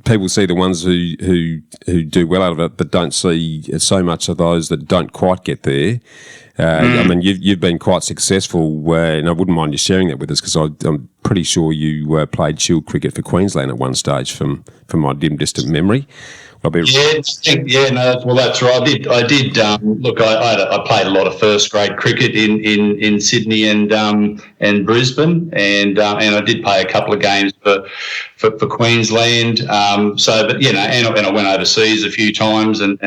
people see the ones who do well out of it, but don't see so much of those that don't quite get there. I mean, you've been quite successful, and I wouldn't mind you sharing that with us, because I'm pretty sure you played Shield cricket for Queensland at one stage, from my dim distant memory. Well, that's right. I did. Look, I played a lot of first grade cricket in Sydney and Brisbane, and I did play a couple of games for Queensland. And I went overseas a few times and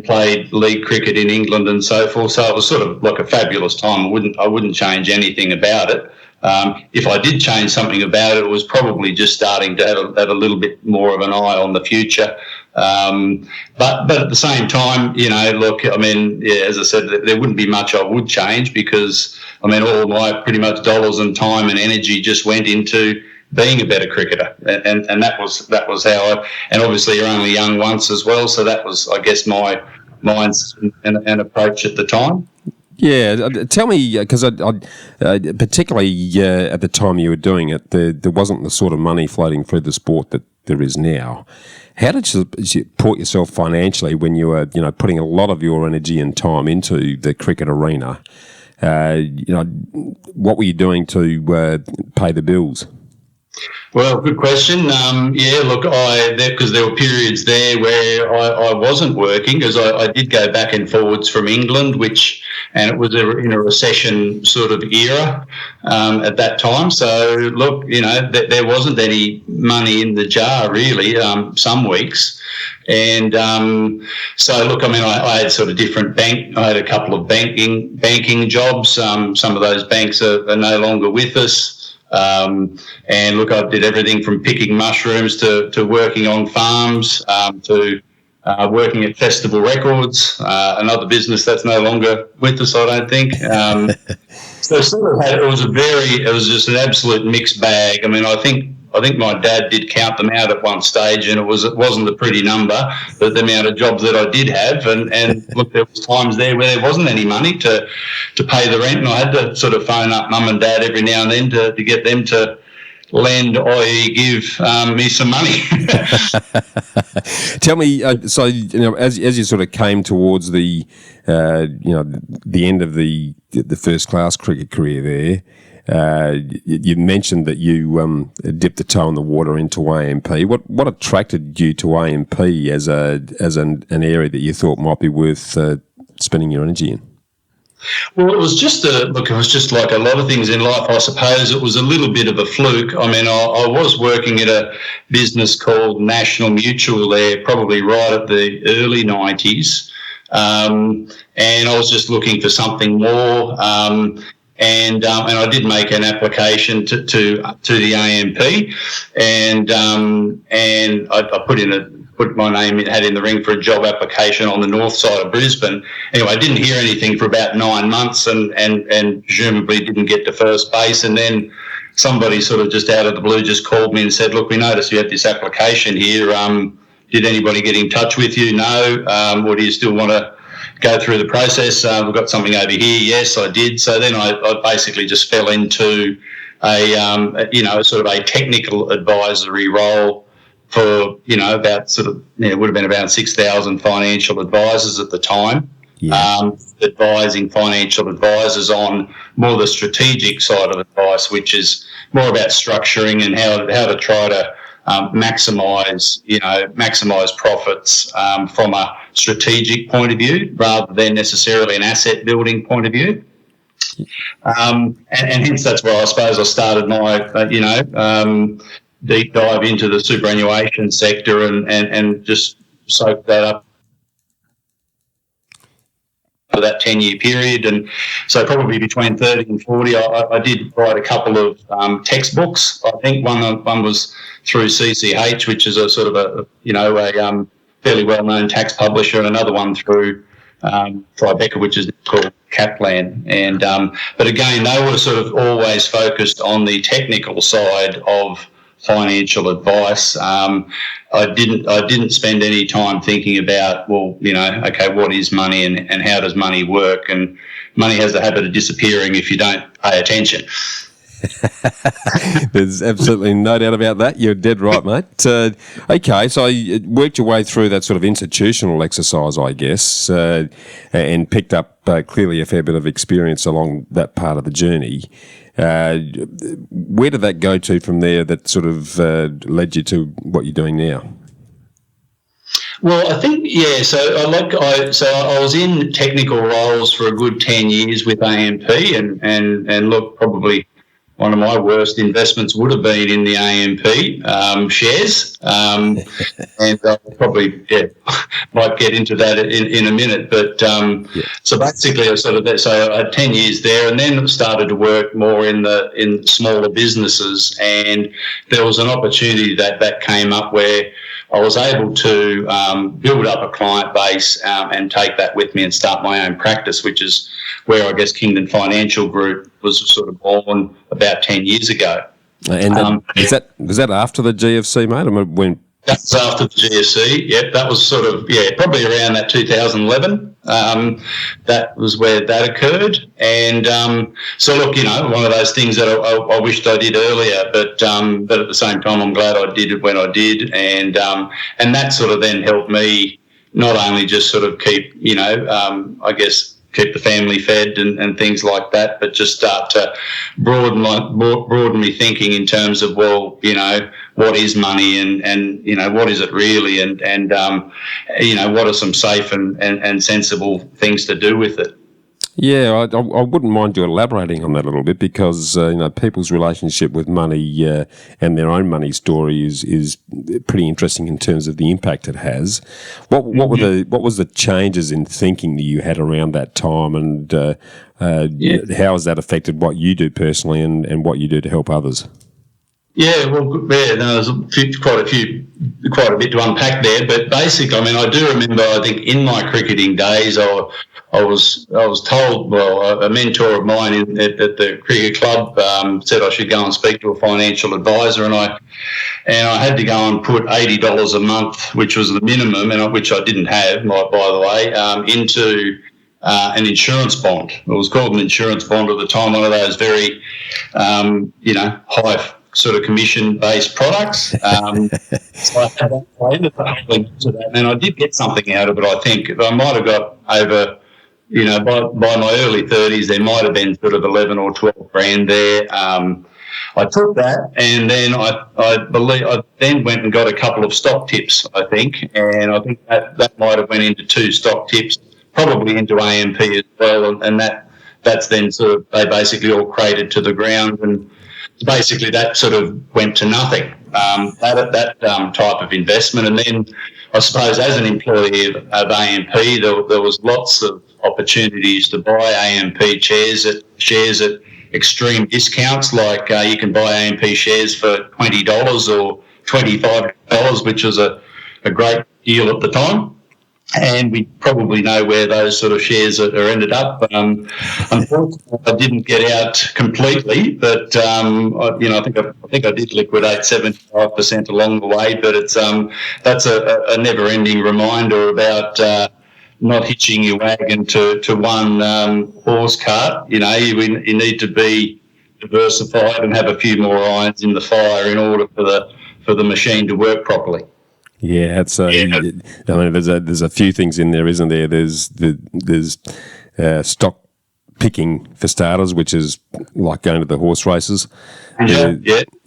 played league cricket in England and so forth. So it was sort of like a fabulous time. I wouldn't change anything about it. If I did change something about it, it was probably just starting to have a little bit more of an eye on the future. But at the same time, look, I mean, yeah, as I said, there wouldn't be much I would change because, I mean, all my pretty much dollars and time and energy just went into being a better cricketer, and that was how and obviously you're only young once as well, so that was, I guess, my mindset and approach at the time. Yeah, tell me, because particularly at the time you were doing it, there wasn't the sort of money floating through the sport that there is now. How did you support yourself financially when you were, putting a lot of your energy and time into the cricket arena? What were you doing to pay the bills? Well, good question. Yeah, look, because there were periods there where I wasn't working, because I did go back and forwards from England, and it was in a recession sort of era at that time. So, look, there wasn't any money in the jar really some weeks. And so, look, I mean, I had sort of different I had a couple of banking jobs. Some of those banks are no longer with us. And look, I did everything from picking mushrooms to working on farms to working at Festival Records, another business that's no longer with us, I don't think. So sort of it was just an absolute mixed bag. I mean, I think my dad did count them out at one stage, and it wasn't a pretty number, but the amount of jobs that I did have, and look, there was times there where there wasn't any money to pay the rent, and I had to sort of phone up mum and dad every now and then to get them to lend, i.e. give me some money. Tell me, so as you sort of came towards the end of the first class cricket career there. You mentioned that you dipped the toe in the water into AMP. What attracted you to AMP as an area that you thought might be worth spending your energy in? Well, it was just like a lot of things in life, I suppose. It was a little bit of a fluke. I mean, I was working at a business called National Mutual there, probably right at the early 90s, and I was just looking for something more. And I did make an application to the AMP, and I put my name had in the ring for a job application on the north side of Brisbane. Anyway, I didn't hear anything for about 9 months, and presumably didn't get to first base. And then somebody sort of just out of the blue just called me and said, "Look, we noticed you had this application here. Did anybody get in touch with you? No. Or do you still want to go through the process? We've got something over here." Yes, I did. So then I basically just fell into a sort of a technical advisory role for, about it would have been about 6,000 financial advisors at the time. Yeah. Advising financial advisors on more the strategic side of advice, which is more about structuring and how to try to maximise profits from a strategic point of view rather than necessarily an asset building point of view. And hence that's where I suppose I started my, deep dive into the superannuation sector and just soaked that up for that 10-year period. And so probably between 30 and 40, I did write a couple of textbooks. I think one was through CCH, which is a sort of a fairly well-known tax publisher, and another one through Tribeca, which is called Kaplan. And but again, they were sort of always focused on the technical side of financial advice. I didn't spend any time thinking about, okay, what is money and how does money work? And money has the habit of disappearing if you don't pay attention. There's absolutely no doubt about that. You're dead right, mate. Okay, so you worked your way through that sort of institutional exercise, I guess, and picked up clearly a fair bit of experience along that part of the journey. Where did that go to from there that sort of led you to what you're doing now? Well, I think, yeah, so I was in technical roles for a good 10 years with AMP, and look, probably one of my worst investments would have been in the AMP shares, and probably might get into that in a minute. But so basically, I had 10 years there, and then started to work more in smaller businesses, and there was an opportunity that came up where I was able to build up a client base and take that with me and start my own practice, which is where I guess Kingdon Financial Group was sort of born about 10 years ago. And was that after the GFC, mate? I mean, when that was after the GFC. Yep, that was sort of probably around that 2011. That was where that occurred, and so look, one of those things that I wished I did earlier, but at the same time, I'm glad I did it when I did, and that sort of then helped me not only just sort of keep, I guess, keep the family fed and things like that, but just start to broaden me thinking in terms of, well, what is money and what is it really, and what are some safe and sensible things to do with it. Yeah, I wouldn't mind you elaborating on that a little bit, because people's relationship with money and their own money story is pretty interesting in terms of the impact it has. What was the changes in thinking that you had around that time, and how has that affected what you do personally and what you do to help others? Yeah, well, there's quite a bit to unpack there. But basically, I do remember, I think in my cricketing days, I was told, well, a mentor of mine at the cricket club said I should go and speak to a financial advisor, and I had to go and put $80 a month, which was the minimum, and which I didn't have, by the way, into an insurance bond. It was called an insurance bond at the time, one of those very, high sort of commission-based products. So I ended up into that, and I did get something out of it, I think. I might have got over, by my early 30s, there might have been sort of 11 or 12 grand there. I took that, and then I believe I then went and got a couple of stock tips, I think, and I think that might have went into 2 stock tips, probably into AMP as well, and that's then sort of, they basically all cratered to the ground, and basically that sort of went to nothing, that type of investment. And then I suppose as an employee of AMP, there was lots of opportunities to buy AMP shares at extreme discounts, like you can buy AMP shares for $20 or $25, which was a great deal at the time. And we probably know where those sort of shares are ended up. Unfortunately, I didn't get out completely, but I think I did liquidate 75% along the way. But it's that's a never-ending reminder about not hitching your wagon to one horse cart. You need to be diversified and have a few more irons in the fire in order for the machine to work properly. Yeah, it's there's a few things in there, isn't there? There's stock picking for starters, which is like going to the horse races. Yeah.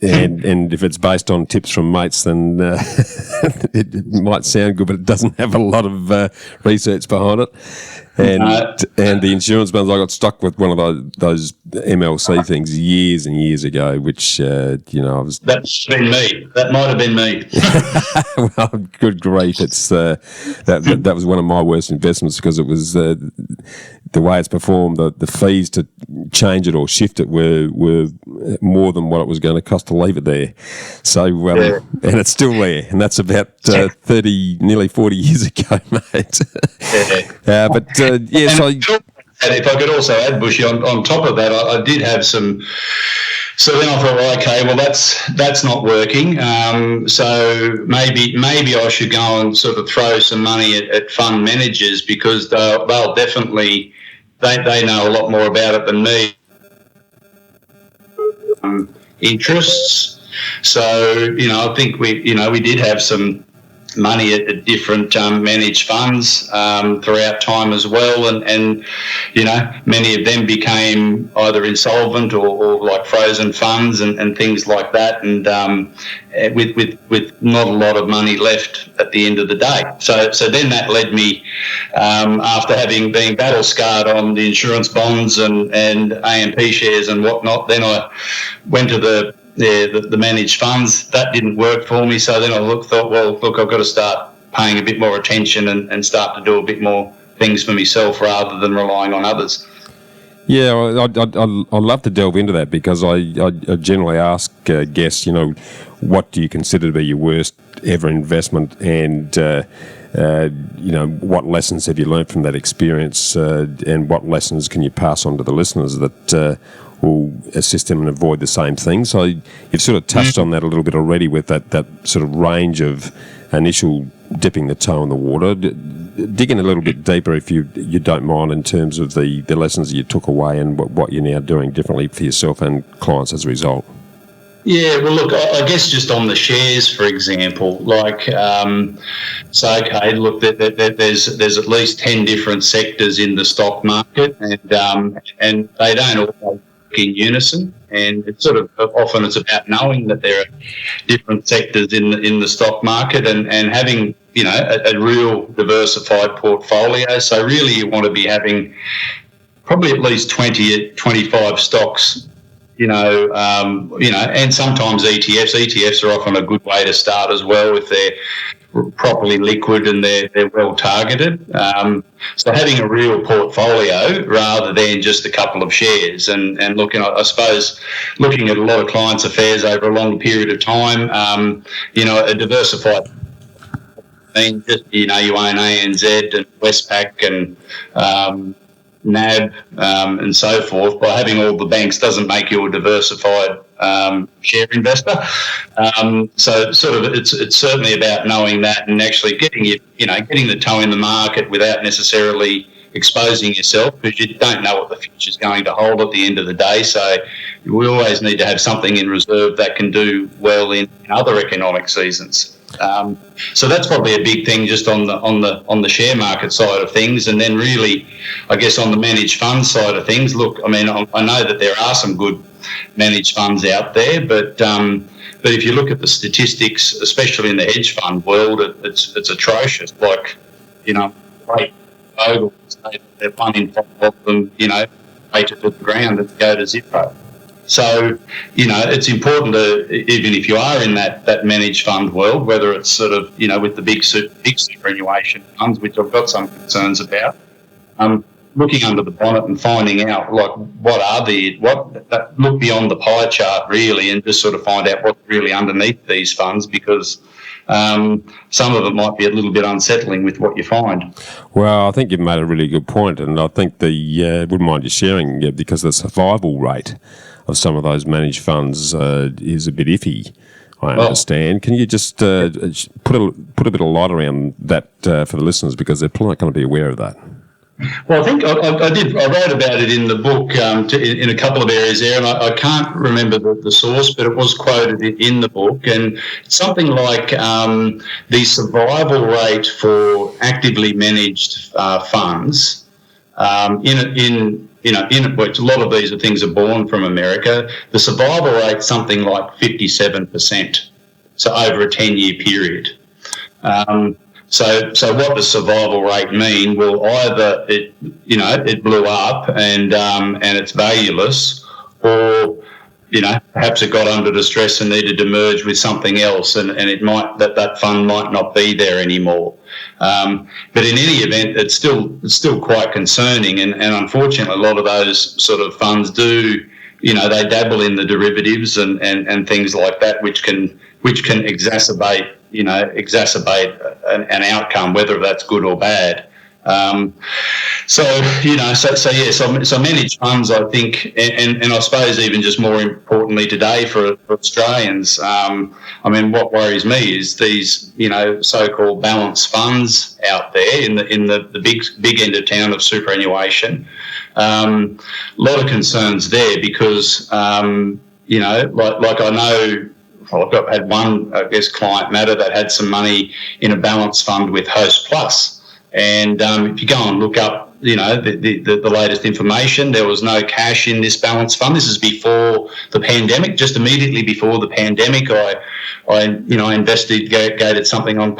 And if it's based on tips from mates, then it might sound good, but it doesn't have a lot of research behind it. And the insurance bonds, I got stuck with one of those MLC things years and years ago, which I was. That's been me. That might have been me. Well, good grief! It's that was one of my worst investments, because it was the way it's performed. The fees to change it or shift it were more than what it was going to cost to leave it there. So and it's still there, and that's about nearly 40 years ago, mate. And if I could also add, Bushy, on top of that, I did have some. So then I thought, well, okay, well that's not working. So maybe I should go and sort of throw some money at fund managers, because they'll definitely they know a lot more about it than me. Interests. So I think we did have some money at different managed funds throughout time as well, and many of them became either insolvent or like frozen funds and things like that, and with not a lot of money left at the end of the day. So then that led me, after having been battle scarred on the insurance bonds and AMP shares and whatnot, then I went to the managed funds. That didn't work for me, so then I thought, well, look, I've got to start paying a bit more attention and start to do a bit more things for myself rather than relying on others. Yeah, I'd love to delve into that, because I generally ask guests, what do you consider to be your worst ever investment, and what lessons have you learned from that experience, and what lessons can you pass on to the listeners that will assist them and avoid the same thing? So you've sort of touched on that a little bit already with that sort of range of initial dipping the toe in the water. Dig in a little bit deeper, if you don't mind, in terms of the lessons that you took away and what you're now doing differently for yourself and clients as a result. Yeah, well, look, I guess just on the shares, for example, there's at least 10 different sectors in the stock market, and they don't all work in unison. And it's sort of often it's about knowing that there are different sectors in the stock market and having a real diversified portfolio. So really, you want to be having probably at least 20, 25 stocks. And sometimes ETFs. ETFs are often a good way to start as well if they're properly liquid and they're well targeted. So having a real portfolio rather than just a couple of shares, and looking, I suppose, looking at a lot of clients' affairs over a long period of time. A diversified. You own ANZ and Westpac and NAB and so forth. By having all the banks doesn't make you a diversified share investor. So sort of it's certainly about knowing that and actually getting the toe in the market without necessarily exposing yourself, because you don't know what the future is going to hold at the end of the day. So we always need to have something in reserve that can do well in other economic seasons. So that's probably a big thing just on the share market side of things. And then really, I guess on the managed fund side of things, look, I mean, I know that there are some good managed funds out there, but if you look at the statistics, especially in the hedge fund world, it's atrocious. Like, great Bogle, they're 1 in 5 of them, rated to the ground and go to zero. So, it's important to, even if you are in that managed fund world, whether it's sort of, with the big superannuation funds, which I've got some concerns about, looking under the bonnet and finding out, like, look beyond the pie chart, really, and just sort of find out what's really underneath these funds, because some of it might be a little bit unsettling with what you find. Well, I think you've made a really good point, and I think wouldn't mind you sharing, because the survival rate of some of those managed funds is a bit iffy, I understand. Can you just put a bit of light around that for the listeners, because they're probably not going to be aware of that? Well, I think I wrote about it in the book in a couple of areas there, and I can't remember the source, but it was quoted in the book, and something like the survival rate for actively managed funds which a lot of these things are born from America. The survival rate something like 57%, so over a 10-year period. So what does survival rate mean? Well, either it blew up and it's valueless, or perhaps it got under distress and needed to merge with something else, and it might that fund might not be there anymore. But in any event, it's still quite concerning, and unfortunately, a lot of those sort of funds do, they dabble in the derivatives and things like that, which can exacerbate an outcome, whether that's good or bad. So managed funds, I think, and I suppose even just more importantly today for Australians, what worries me is these, so-called balanced funds out there in the big end of town of superannuation. A lot of concerns there because, like I know, I've had one, client matter that had some money in a balanced fund with Host Plus. And if you go and look up, the latest information, there was no cash in this balanced fund. This is before the pandemic. Just immediately before the pandemic, I investigated something on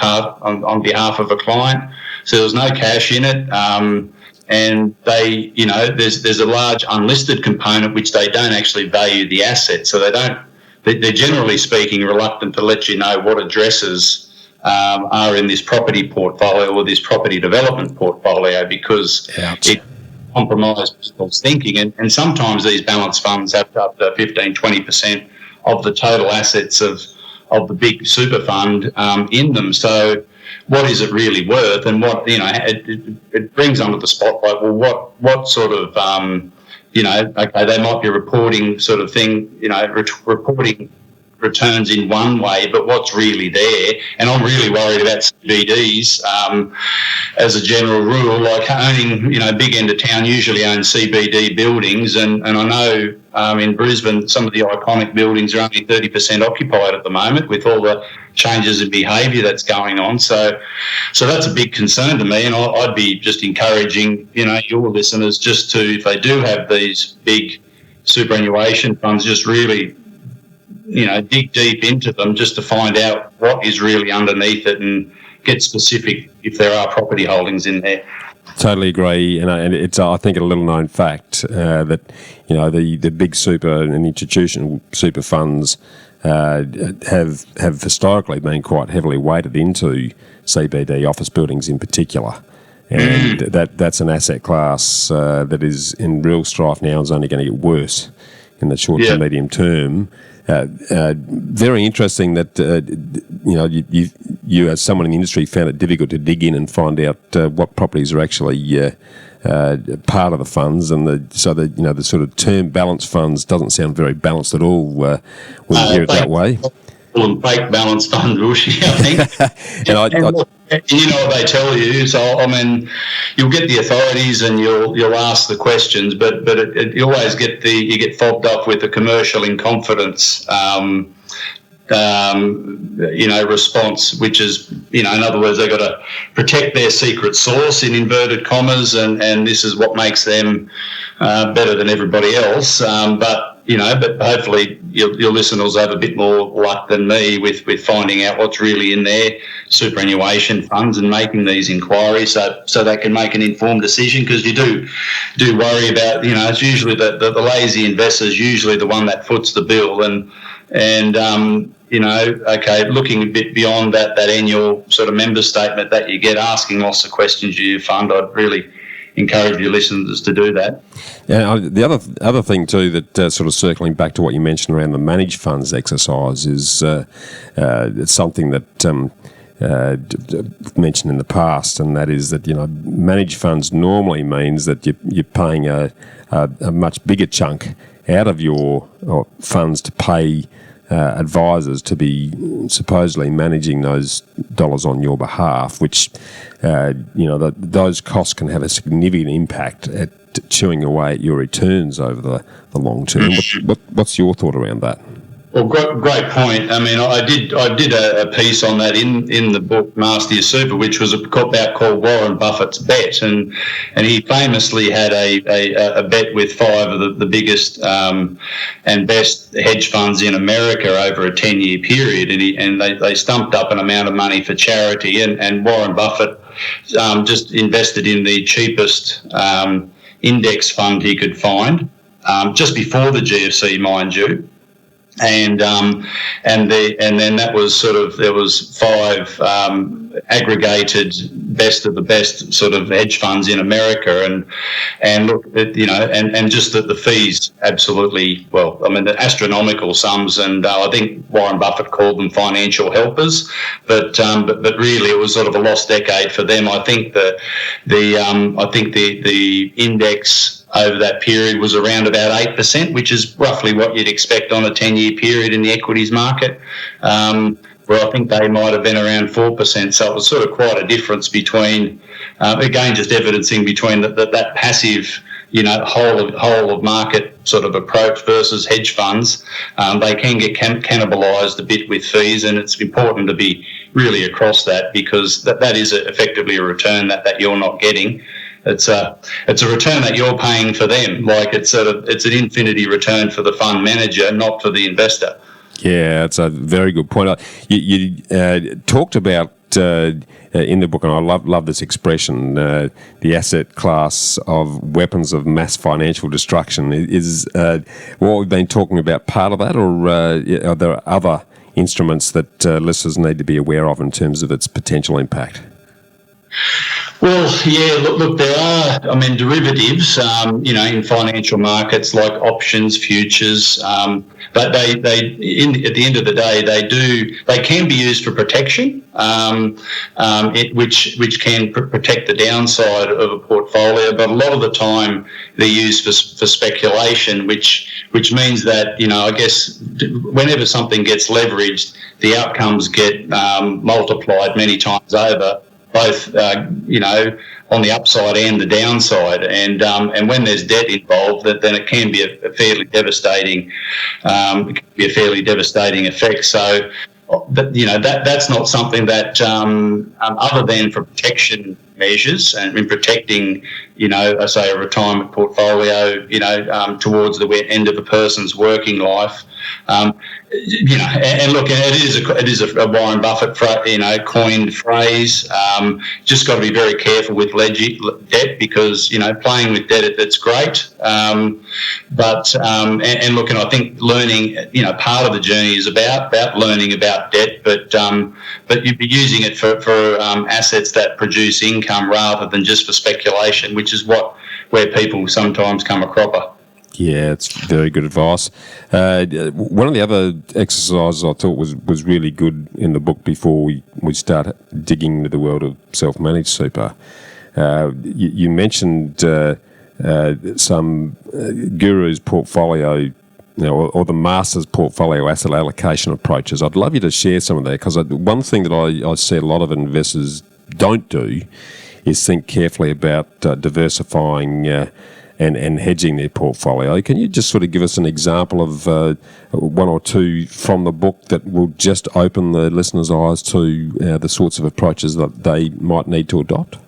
behalf of a client. So there was no cash in it. And they, there's a large unlisted component which they don't actually value the asset. So they're generally speaking reluctant to let you know what addresses are in this property portfolio or this property development portfolio, because it compromises people's thinking. And sometimes these balanced funds have up to 15-20% of the total assets of of the big super fund in them. So what is it really worth? And what, it brings under the spotlight, well, what sort of, okay, they might be reporting sort of thing, reporting returns in one way, but what's really there? And I'm really worried about CBDs as a general rule. Like owning, big end of town usually owns CBD buildings, and I know in Brisbane some of the iconic buildings are only 30% occupied at the moment with all the changes in behaviour that's going on. So that's a big concern to me, and I'd be just encouraging, your listeners just to, if they do have these big superannuation funds, just really dig deep into them just to find out what is really underneath it and get specific if there are property holdings in there. Totally agree, and it's I think a little known fact that the big super and institutional super funds have historically been quite heavily weighted into CBD office buildings in particular. And that's an asset class that is in real strife now and is only going to get worse in the short to medium term. Very interesting that you as someone in the industry found it difficult to dig in and find out what properties are actually part of the funds, and the sort of term balanced funds doesn't sound very balanced at all when you hear it that way. Fake balanced fund, Rushy, I think. And you know what they tell you. So I mean, you'll get the authorities and you'll ask the questions, but you always get fobbed up with the commercial in confidence, response, which is, in other words, they've got to protect their secret sauce in inverted commas, and this is what makes them better than everybody else. But hopefully your listeners have a bit more luck than me with finding out what's really in their superannuation funds and making these inquiries so they can make an informed decision, because you do worry about, it's usually the lazy investor's usually the one that foots the bill, looking a bit beyond that annual sort of member statement that you get, asking lots of questions to your fund, I'd really encourage your listeners to do that. Yeah, the other thing too that sort of circling back to what you mentioned around the managed funds exercise is it's something that mentioned in the past, and that is that managed funds normally means that you're paying a much bigger chunk out of your funds to pay advisors to be supposedly managing those dollars on your behalf, which those costs can have a significant impact at chewing away at your returns over the long term. What's your thought around that? Well, great point. I mean, I did a piece on that in the book Master Your Super, which was called Warren Buffett's Bet, and he famously had a bet with 5 of the biggest and best hedge funds in America over a 10-year period, and they stumped up an amount of money for charity, and Warren Buffett just invested in the cheapest index fund he could find just before the GFC, mind you. And then that was sort of, there was 5 aggregated best of the best sort of hedge funds in America, and look, and just that the fees absolutely, well, I mean, the astronomical sums, and I think Warren Buffett called them financial helpers, but really it was sort of a lost decade for them. I think the index over that period was around about 8%, which is roughly what you'd expect on a 10-year period in the equities market, where I think they might have been around 4%. So it was sort of quite a difference between, again, just evidencing between that passive, whole of market sort of approach versus hedge funds. They can get cannibalised a bit with fees, and it's important to be really across that, because that is effectively a return that you're not getting. It's a return that you're paying for them. Like it's an infinity return for the fund manager, not for the investor. Yeah, it's a very good point. You talked about in the book, and I love this expression, the asset class of weapons of mass financial destruction. Is what we've been talking about part of that, or are there other instruments that listeners need to be aware of in terms of its potential impact? Well, yeah, look, there are, derivatives, in financial markets like options, futures, but at the end of the day, they can be used for protection, which can protect the downside of a portfolio, but a lot of the time they're used for speculation, which means that, I guess whenever something gets leveraged, the outcomes get multiplied many times over, both on the upside and the downside, and when there's debt involved, then it can be a fairly devastating effect. So that's not something that other than for protection measures and in protecting I say a retirement portfolio towards the end of a person's working life. And look, it is a Warren Buffett coined phrase. Just got to be very careful with debt, because playing with debt, that's great. But look, and I think learning, part of the journey is about learning about debt, but you'd be using it for assets that produce income rather than just for speculation, which is where people sometimes come a cropper. Yeah, it's very good advice. One of the other exercises I thought was really good in the book before we start digging into the world of self-managed super, you mentioned some guru's portfolio, or the master's portfolio asset allocation approaches. I'd love you to share some of that, because one thing that I see a lot of investors don't do is think carefully about diversifying and hedging their portfolio. Can you just sort of give us an example of one or two from the book that will just open the listeners' eyes to the sorts of approaches that they might need to adopt?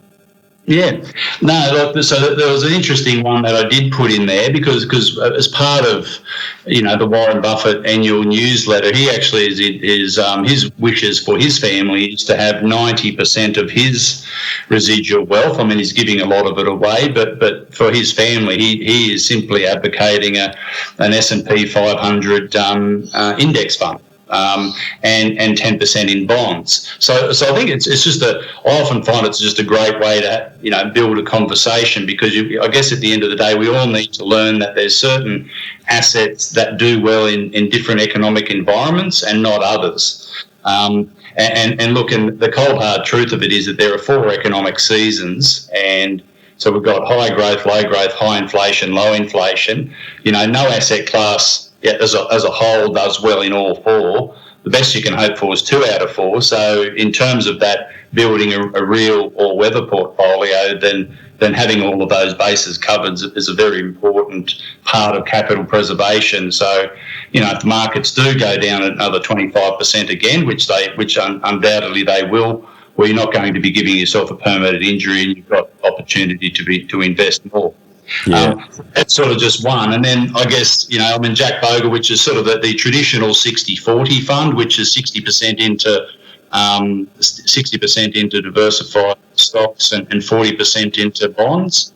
Yeah, no. Look, so there was an interesting one that I did put in there because as part of the Warren Buffett annual newsletter, he actually his wishes for his family is to have 90% of his residual wealth. He's giving a lot of it away, but for his family, he is simply advocating an S&P 500 index fund. And 10% in bonds. So I think it's just I often find it's just a great way to build a conversation, because I guess at the end of the day we all need to learn that there's certain assets that do well in different economic environments and not others. And look, and the cold hard truth of it is that there are 4 economic seasons, and so we've got high growth, low growth, high inflation, low inflation. No asset class as a whole does well in all 4. The best you can hope for is 2 out of 4. So in terms of that, building a real all-weather portfolio, then having all of those bases covered is a very important part of capital preservation. So, if the markets do go down another 25% again, which undoubtedly they will, well, you're not going to be giving yourself a permanent injury, and you've got opportunity to invest more. Yeah. That's sort of just one. And then I guess, Jack Bogle, which is sort of the traditional 60-40 fund, which is 60% into diversified stocks and 40% into bonds.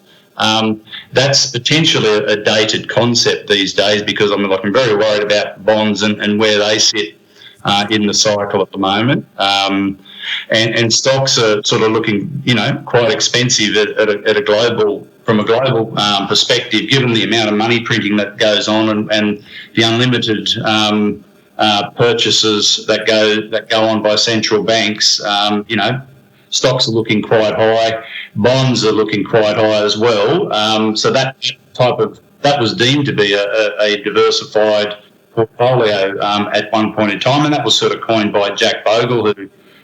That's potentially a dated concept these days, because I'm very worried about bonds and where they sit in the cycle at the moment. And stocks are sort of looking, quite expensive from a global perspective, given the amount of money printing that goes on and the unlimited purchases that go on by central banks. Stocks are looking quite high, bonds are looking quite high as well. So that was deemed to be a diversified portfolio at one point in time, and that was sort of coined by Jack Bogle,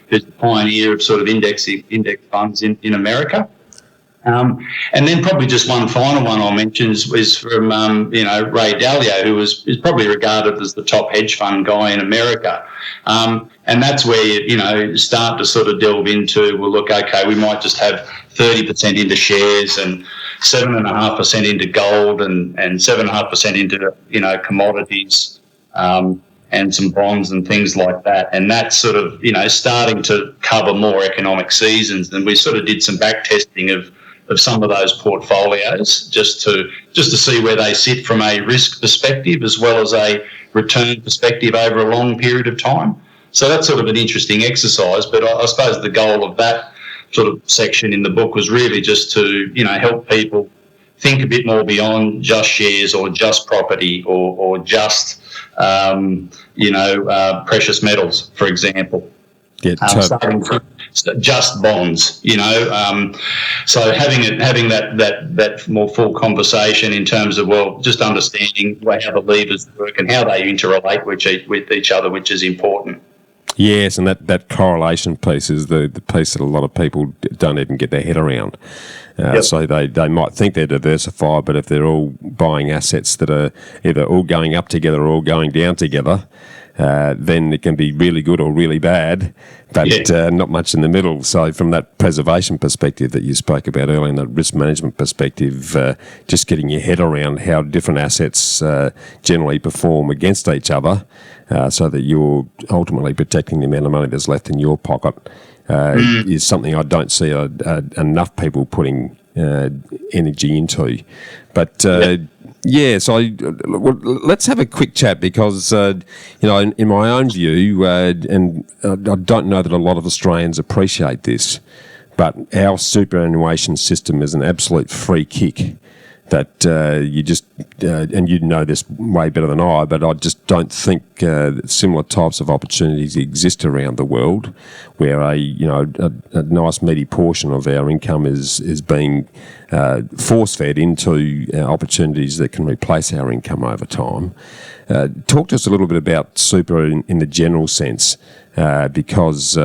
who's the pioneer of sort of index funds in America. And then probably just one final one I'll mention is from Ray Dalio, who is probably regarded as the top hedge fund guy in America. And that's where you start to sort of delve into, well, look, okay, we might just have 30% into shares and 7.5% into gold and 7.5% into commodities, and some bonds and things like that. And that's sort of starting to cover more economic seasons. And we sort of did some back testing of some of those portfolios just to see where they sit from a risk perspective as well as a return perspective over a long period of time. So that's sort of an interesting exercise. But I suppose the goal of that sort of section in the book was really just to, help people think a bit more beyond just shares or just property or just, precious metals, for example. Yeah, just bonds, so having that more full conversation in terms of, just understanding how the levers work and how they interrelate with each other, which is important. Yes, and that correlation piece is the piece that a lot of people don't even get their head around. Yep. So they might think they're diversified, but if they're all buying assets that are either all going up together or all going down together, then it can be really good or really bad, but not much in the middle. So from that preservation perspective that you spoke about earlier, and that risk management perspective, just getting your head around how different assets generally perform against each other, so that you're ultimately protecting the amount of money that's left in your pocket, is something I don't see enough people putting energy into. But so let's have a quick chat because, in my own view, and I don't know that a lot of Australians appreciate this, but our superannuation system is an absolute free kick that you just, and you know this way better than I, but I just don't think similar types of opportunities exist around the world where a nice meaty portion of our income is being force-fed into opportunities that can replace our income over time. Talk to us a little bit about super in the general sense, because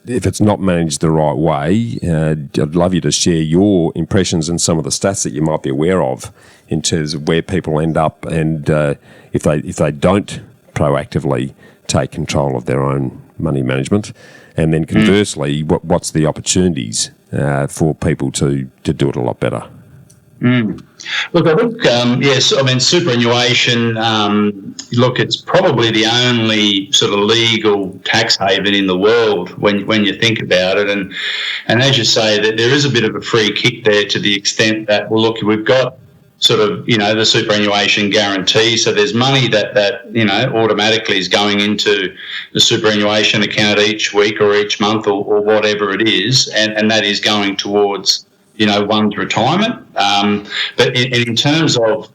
if it's not managed the right way, I'd love you to share your impressions and some of the stats that you might be aware of in terms of where people end up, and if they don't proactively take control of their own money management, and then conversely, what's the opportunities for people to do it a lot better? Look, I think, superannuation, it's probably the only sort of legal tax haven in the world when you think about it. And as you say, that there is a bit of a free kick there to the extent that, we've got sort of, the superannuation guarantee. So there's money that automatically is going into the superannuation account each week or each month or whatever it is. And that is going towards one's retirement. But in terms of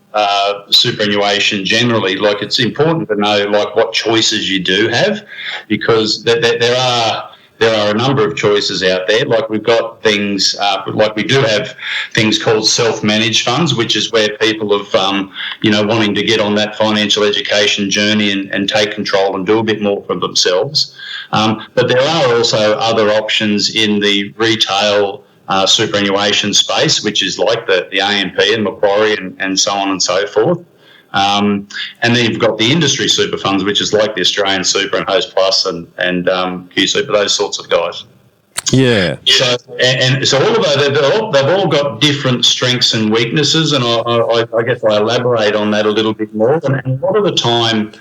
superannuation generally, it's important to know what choices you do have, because there are a number of choices out there. We've got things, we do have things called self-managed funds, which is where people have, wanting to get on that financial education journey and take control and do a bit more for themselves. But there are also other options in the retail superannuation space, which is like the AMP and Macquarie and so on and so forth. And then you've got the industry super funds, which is like the Australian Super and Host Plus and Q Super, those sorts of guys. Yeah. So all of those, they've all got different strengths and weaknesses, and I guess I elaborate on that a little bit more. And a lot of the time,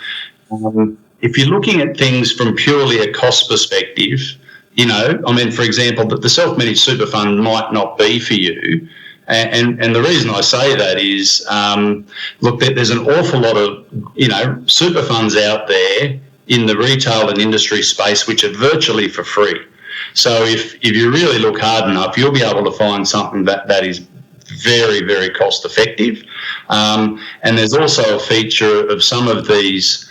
if you're looking at things from purely a cost perspective, for example, the self-managed super fund might not be for you. And the reason I say that is, there's an awful lot of, super funds out there in the retail and industry space which are virtually for free. So if you really look hard enough, you'll be able to find something that is very, very cost effective. And there's also a feature of some of these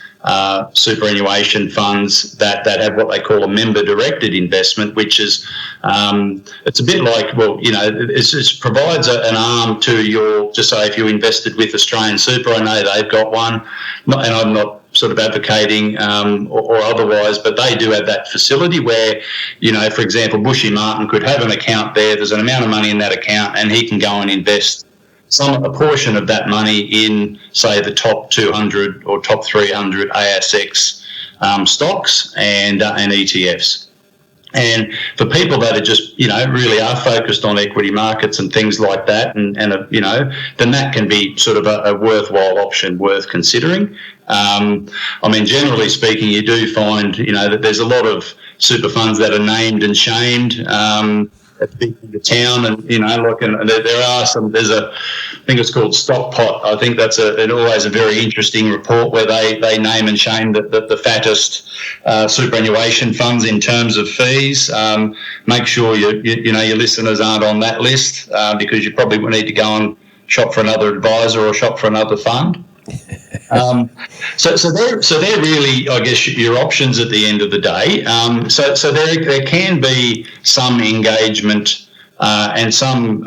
superannuation funds that have what they call a member-directed investment, which is it's a bit like, it provides an arm to your, just say if you invested with Australian Super, I know they've got one, and I'm not sort of advocating or otherwise, but they do have that facility where, for example, Bushy Martin could have an account there, there's an amount of money in that account, and he can go and invest a portion of that money in, say, the top 200 or top 300 ASX stocks and ETFs. And for people that are just, really are focused on equity markets and things like that, and then that can be sort of a worthwhile option worth considering. Generally speaking, you do find, that there's a lot of super funds that are named and shamed. big in the town, and and there are some. I think it's called Stock Pot. I think that's always a very interesting report where they name and shame the fattest superannuation funds in terms of fees. Make sure your listeners aren't on that list because you probably will need to go and shop for another advisor or shop for another fund. So they're really, I guess, your options at the end of the day. So there can be some engagement and some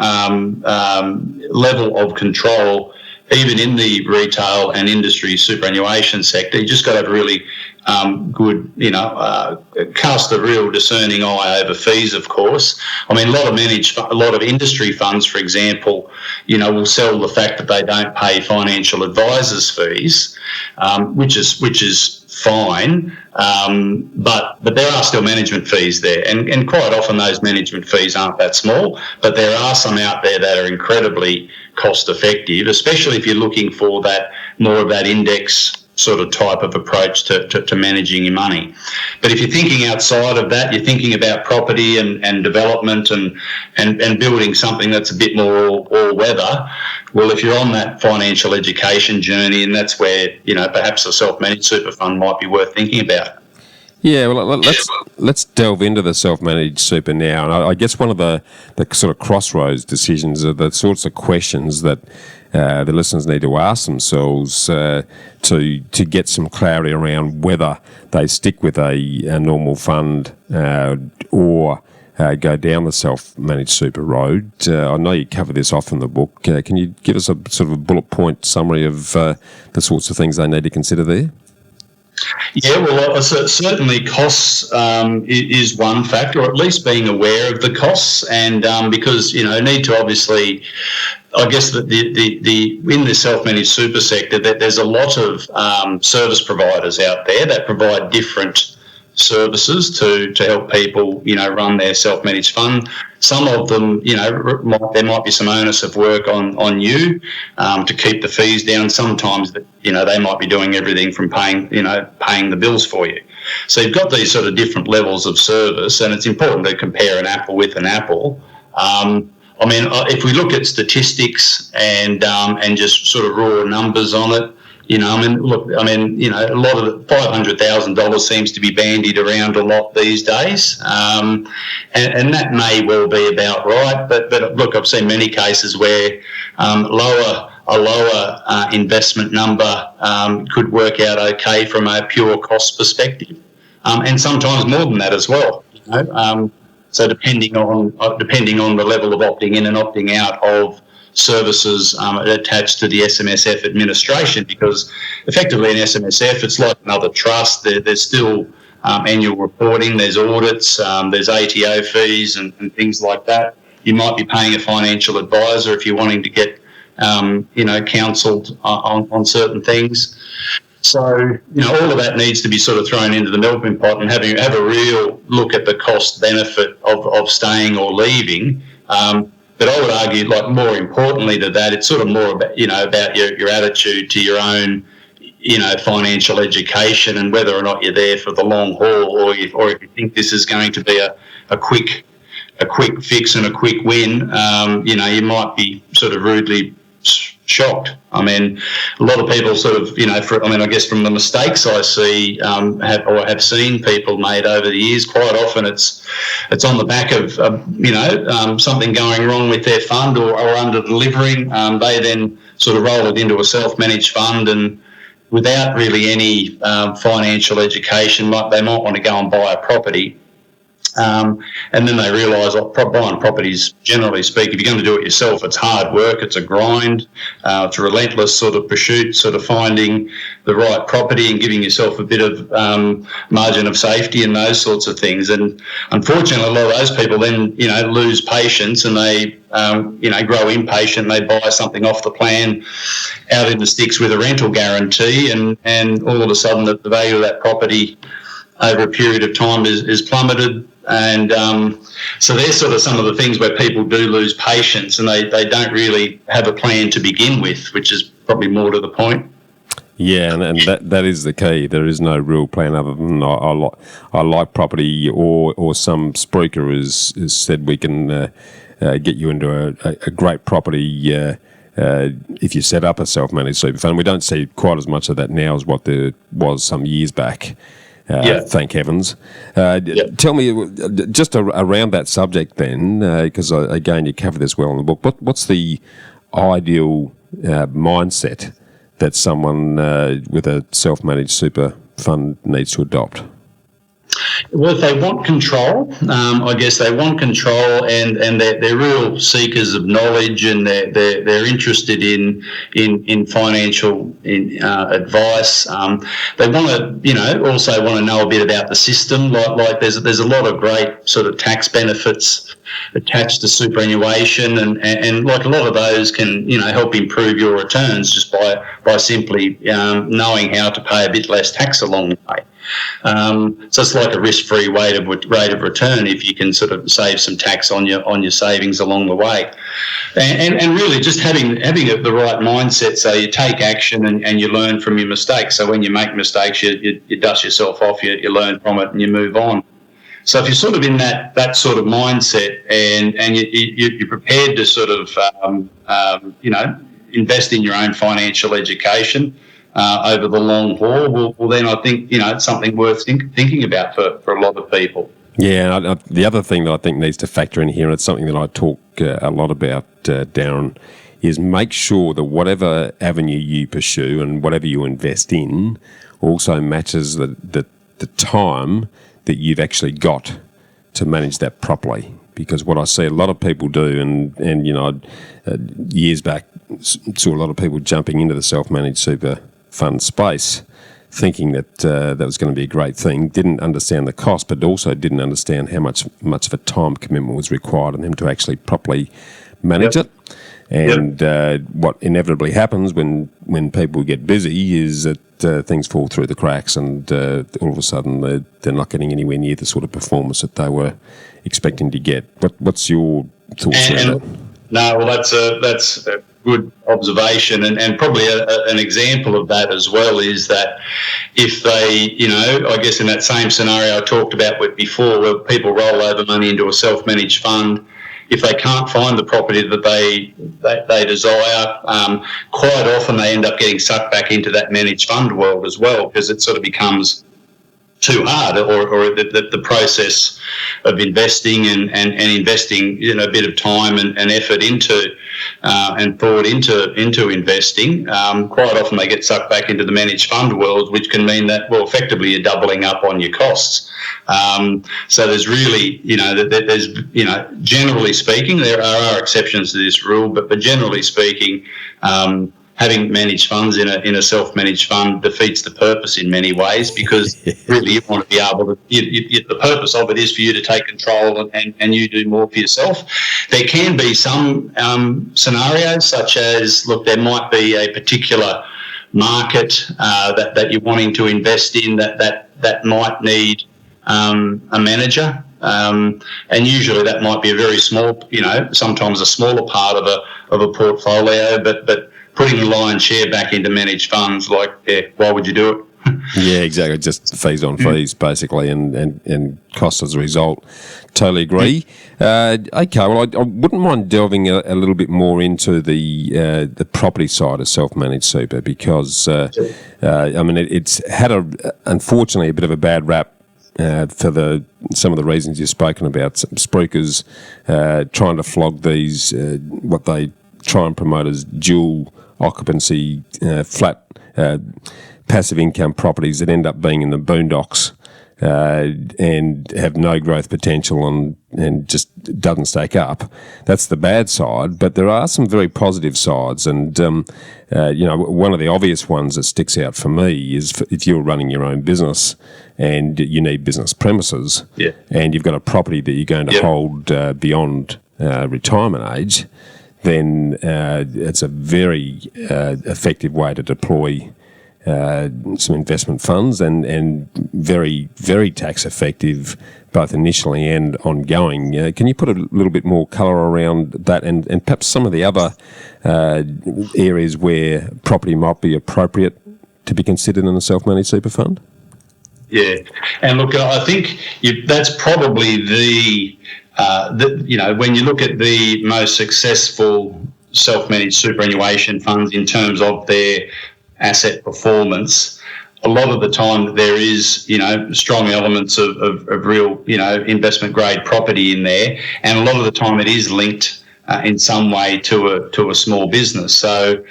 level of control even in the retail and industry superannuation sector. You just got to have a really good, cast a real discerning eye over fees, of course. I mean, a lot of industry funds, for example, will sell the fact that they don't pay financial advisors fees, which is fine, but there are still management fees there, and quite often those management fees aren't that small, but there are some out there that are incredibly cost effective, especially if you're looking for that more of that index sort of type of approach to managing your money. But if you're thinking outside of that, you're thinking about property and development and building something that's a bit more all-weather, well, if you're on that financial education journey, and that's where, perhaps a self-managed super fund might be worth thinking about. Yeah, well, let's delve into the self-managed super now. And I guess one of the sort of crossroads decisions are the sorts of questions that the listeners need to ask themselves to get some clarity around whether they stick with a normal fund or go down the self-managed super road. I know you cover this off in the book. Can you give us a sort of a bullet point summary of the sorts of things they need to consider there? Yeah, well, certainly costs is one factor, or at least being aware of the costs, and because need to obviously, I guess that the in the self-managed super sector that there's a lot of service providers out there that provide different services to help people run their self-managed fund. Some of them, there might be some onus of work on you to keep the fees down. Sometimes, they might be doing everything from paying the bills for you. So you've got these sort of different levels of service, and it's important to compare an apple with an apple. If we look at statistics and just sort of raw numbers on it, a lot of the $500,000 seems to be bandied around a lot these days, and that may well be about right. But look, I've seen many cases where a lower investment number could work out okay from a pure cost perspective, and sometimes more than that as well. So depending on the level of opting in and opting out of services attached to the SMSF administration, because effectively in SMSF it's like another trust. There's still annual reporting, there's audits, there's ATO fees and things like that. You might be paying a financial advisor if you're wanting to get counselled on certain things. So, all of that needs to be sort of thrown into the melting pot and have a real look at the cost benefit of staying or leaving. But I would argue, more importantly to that, it's sort of more about, about your attitude to your own, financial education and whether or not you're there for the long haul, or if you think this is going to be a quick fix and a quick win, you might be sort of rudely shocked. I mean, a lot of people sort of, I guess from the mistakes I see have seen people made over the years, quite often it's on the back of, something going wrong with their fund or under delivering. They then sort of roll it into a self-managed fund, and without really any financial education, they might want to go and buy a property. And then they realise buying properties, generally speaking, if you're going to do it yourself, it's hard work, it's a grind, it's a relentless sort of pursuit, sort of finding the right property and giving yourself a bit of margin of safety and those sorts of things. And unfortunately, a lot of those people then, lose patience and they, grow impatient. They buy something off the plan out in the sticks with a rental guarantee, and all of a sudden the value of that property over a period of time is plummeted. And so there's sort of some of the things where people do lose patience and they don't really have a plan to begin with, which is probably more to the point. Yeah, and that is the key. There is no real plan other than I like property, or some spruiker has said we can get you into a great property if you set up a self-managed super fund. We don't see quite as much of that now as what there was some years back. Thank heavens. Tell me, just around that subject then, because again you cover this well in the book, what's the ideal mindset that someone with a self-managed super fund needs to adopt? Well, if they want control, I guess they want control, and they're real seekers of knowledge, and they're interested in financial advice. They want to, also want to know a bit about the system. Like there's a lot of great sort of tax benefits attached to superannuation, and like a lot of those can help improve your returns just by simply knowing how to pay a bit less tax along the way. So it's like a risk-free rate of return if you can sort of save some tax on your savings along the way, and really just having the right mindset, so you take action and you learn from your mistakes. So when you make mistakes, you dust yourself off, you learn from it and you move on. So if you're sort of in that sort of mindset and you're prepared to sort of invest in your own financial education over the long haul, well then I think it's something worth thinking about for a lot of people. Yeah, the other thing that I think needs to factor in here, and it's something that I talk a lot about, Darren, is make sure that whatever avenue you pursue and whatever you invest in also matches the time that you've actually got to manage that properly. Because what I see a lot of people do, and years back saw a lot of people jumping into the self-managed super fund space thinking that that was going to be a great thing, didn't understand the cost, but also didn't understand how much of a time commitment was required on them to actually properly manage it. And what inevitably happens when people get busy is that things fall through the cracks, and all of a sudden they're not getting anywhere near the sort of performance that they were expecting to get. What's your thoughts on that? No, well, that's a good observation, and probably an example of that as well is that if they, I guess in that same scenario I talked about with before, where people roll over money into a self-managed fund, if they can't find the property that they desire, quite often they end up getting sucked back into that managed fund world as well, because it sort of becomes too hard, or the process of investing and investing a bit of time and effort into and thought into investing, quite often they get sucked back into the managed fund world, which can mean that, well, effectively you're doubling up on your costs. So there's really, there's generally speaking, there are exceptions to this rule, but generally speaking, having managed funds in a self-managed fund defeats the purpose in many ways, because really you want to be able to, the purpose of it is for you to take control and you do more for yourself. There can be some scenarios such as, look, there might be a particular market that you're wanting to invest in that might need a manager. And usually that might be a very small, sometimes a smaller part of a portfolio, but putting the lion's share back into managed funds, why would you do it? Yeah, exactly. Just fees on fees, basically, and costs as a result. Totally agree. Okay, well, I wouldn't mind delving a little bit more into the property side of self-managed super, because it's had unfortunately a bit of a bad rap for some of the reasons you've spoken about. Some spruikers trying to flog these what they try and promote as dual occupancy, flat passive income properties that end up being in the boondocks and have no growth potential and just doesn't stack up. That's the bad side, but there are some very positive sides, and one of the obvious ones that sticks out for me is if you're running your own business and you need business premises, and you've got a property that you're going to hold beyond retirement age, then it's a very effective way to deploy some investment funds, and very, very tax effective, both initially and ongoing. Can you put a little bit more colour around that, and perhaps some of the other areas where property might be appropriate to be considered in a self-managed super fund? Yeah, and look, I think that's probably when you look at the most successful self-managed superannuation funds in terms of their asset performance, a lot of the time there is, strong elements of real, investment grade property in there, and a lot of the time it is linked in some way to a small business. So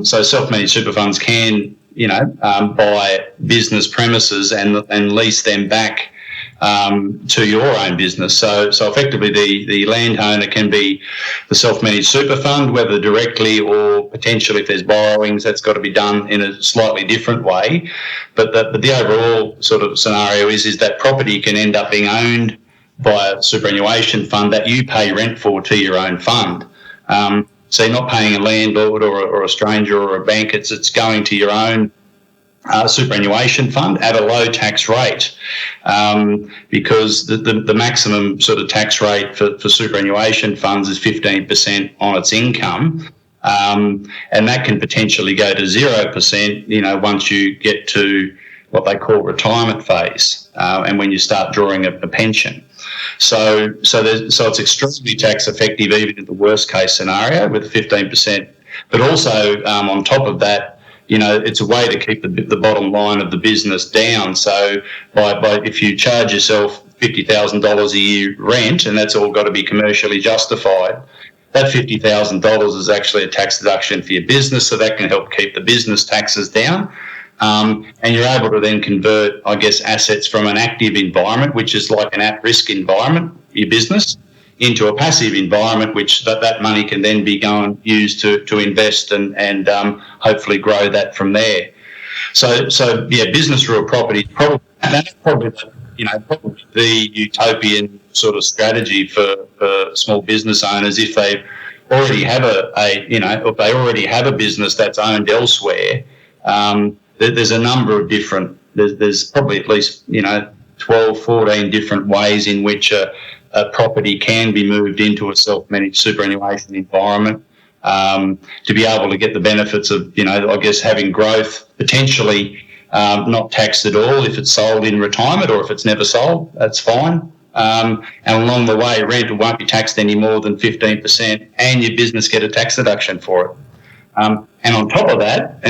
self-managed super funds can, buy business premises and lease them back to your own business. So effectively the landowner can be the self-managed super fund, whether directly or potentially if there's borrowings, that's got to be done in a slightly different way. But the overall sort of scenario is that property can end up being owned by a superannuation fund that you pay rent for to your own fund. So you're not paying a landlord or a stranger or a bank. It's going to your own superannuation fund at a low tax rate, because the maximum sort of tax rate for superannuation funds is 15% on its income, and that can potentially go to 0%, once you get to what they call retirement phase, and when you start drawing a pension. So it's extremely tax effective even in the worst case scenario with 15%, but also on top of that, it's a way to keep the bottom line of the business down. So by if you charge yourself $50,000 a year rent, and that's all got to be commercially justified, that $50,000 is actually a tax deduction for your business, so that can help keep the business taxes down. And you're able to then convert, I guess, assets from an active environment, which is like an at-risk environment, your business, into a passive environment, which that money can then be used to invest and hopefully grow that from there. So business real property that's probably the utopian sort of strategy for small business owners if they already have if they already have a business that's owned elsewhere. There's a number of different. There's probably at least 12, 14 different ways in which a property can be moved into a self-managed superannuation environment, to be able to get the benefits of, I guess, having growth, potentially not taxed at all if it's sold in retirement, or if it's never sold, that's fine. And along the way, rent won't be taxed any more than 15%, and your business get a tax deduction for it. And on top of that,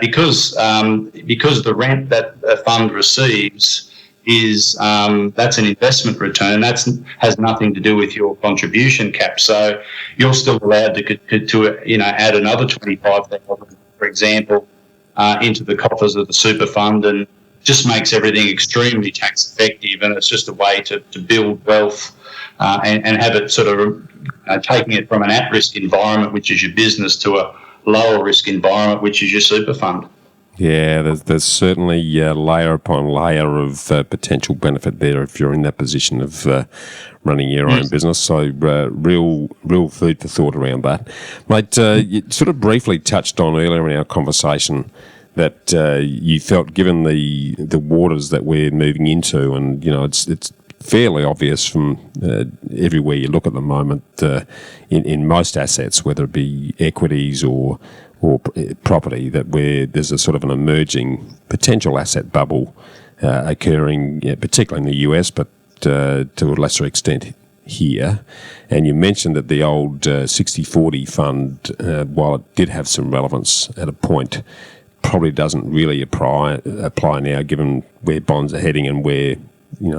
because the rent that a fund receives is that's an investment return. That has nothing to do with your contribution cap. So you're still allowed to add another $25,000, for example, into the coffers of the super fund, and just makes everything extremely tax effective. And it's just a way to build wealth and have it sort of taking it from an at-risk environment, which is your business, to a lower risk environment, which is your super fund. Yeah, there's certainly layer upon layer of potential benefit there if you're in that position of running your own business. So real food for thought around that. Mate, you sort of briefly touched on earlier in our conversation that you felt, given the waters that we're moving into, and it's fairly obvious from everywhere you look at the moment in most assets, whether it be equities or property, that there's a sort of an emerging potential asset bubble occurring, particularly in the US, but to a lesser extent here. And you mentioned that the old 60-40 fund, while it did have some relevance at a point, probably doesn't really apply now, given where bonds are heading and where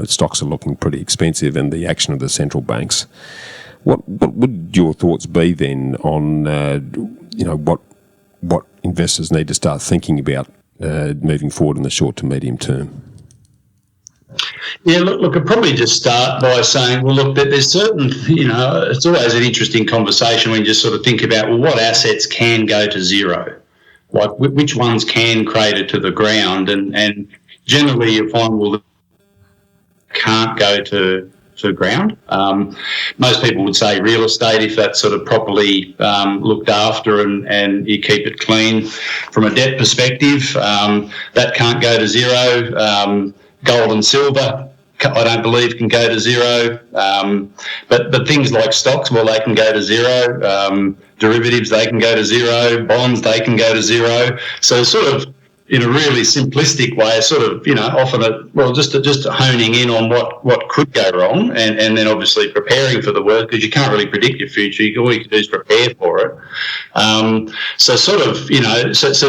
stocks are looking pretty expensive and the action of the central banks. What would your thoughts be then on what investors need to start thinking about moving forward in the short to medium term? Yeah, look, I'd probably just start by saying, well, look, there's certain, it's always an interesting conversation when you just sort of think about, well, what assets can go to zero? Like, which ones can crater to the ground? And generally you find, well, can't go to ground. Most people would say real estate, if that's sort of properly looked after and you keep it clean from a debt perspective, that can't go to zero. Gold and silver, I don't believe, can go to zero. But things like stocks, well, they can go to zero. Derivatives, they can go to zero. Bonds, they can go to zero. So sort of in a really simplistic way, sort of, often just honing in on what could go wrong, and then obviously preparing for the worst, because you can't really predict your future. All you can do is prepare for it. So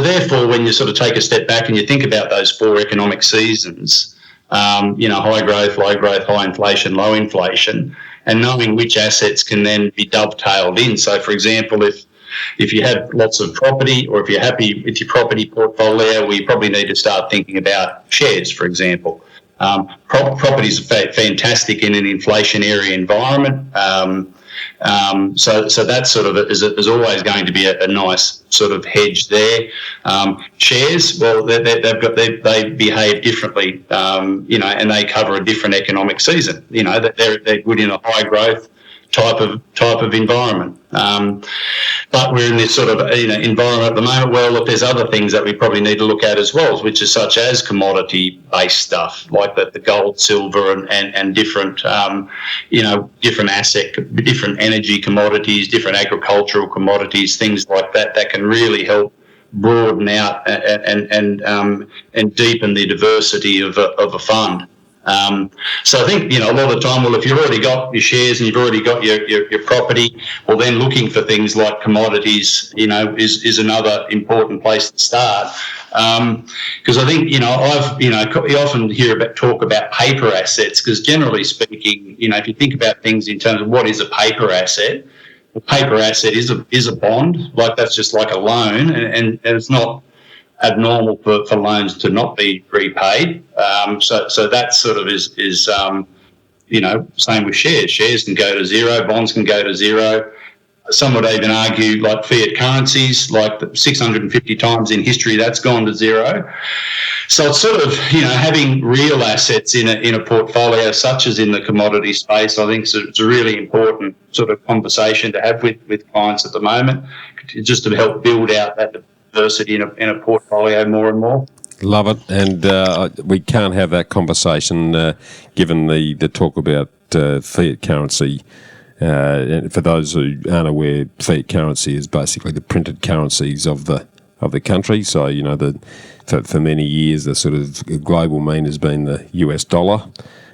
therefore, when you sort of take a step back and you think about those 4 economic seasons, high growth, low growth, high inflation, low inflation, and knowing which assets can then be dovetailed in. So, for example, if you have lots of property, or if you're happy with your property portfolio, we probably need to start thinking about shares, for example. Properties are fantastic in an inflationary environment. So that sort of is always going to be a nice sort of hedge there. Shares, well, they behave differently, and they cover a different economic season. They're good in a high growth type of environment. But we're in this sort of environment at the moment. Well, look, there's other things that we probably need to look at as well, which is such as commodity-based stuff like the gold, silver, and different different different energy commodities, different agricultural commodities, things like that can really help broaden out and deepen the diversity of a fund. So I think, a lot of the time, well, if you've already got your shares and you've already got your property, well, then looking for things like commodities, is another important place to start. Because I think, you often hear talk about paper assets, because generally speaking, if you think about things in terms of what is a paper asset, a paper asset is a bond, like that's just like a loan, and it's not abnormal for loans to not be repaid. So that sort of is same with shares. Shares can go to zero, bonds can go to zero. Some would even argue like fiat currencies, like 650 times in history, that's gone to zero. So it's sort of, having real assets in a portfolio, such as in the commodity space, I think it's a really important sort of conversation to have with clients at the moment, just to help build out that diversity in a portfolio more and more. Love it, and we can't have that conversation given the talk about fiat currency. For those who aren't aware, fiat currency is basically the printed currencies of the country. So for many years the sort of global mean has been the US dollar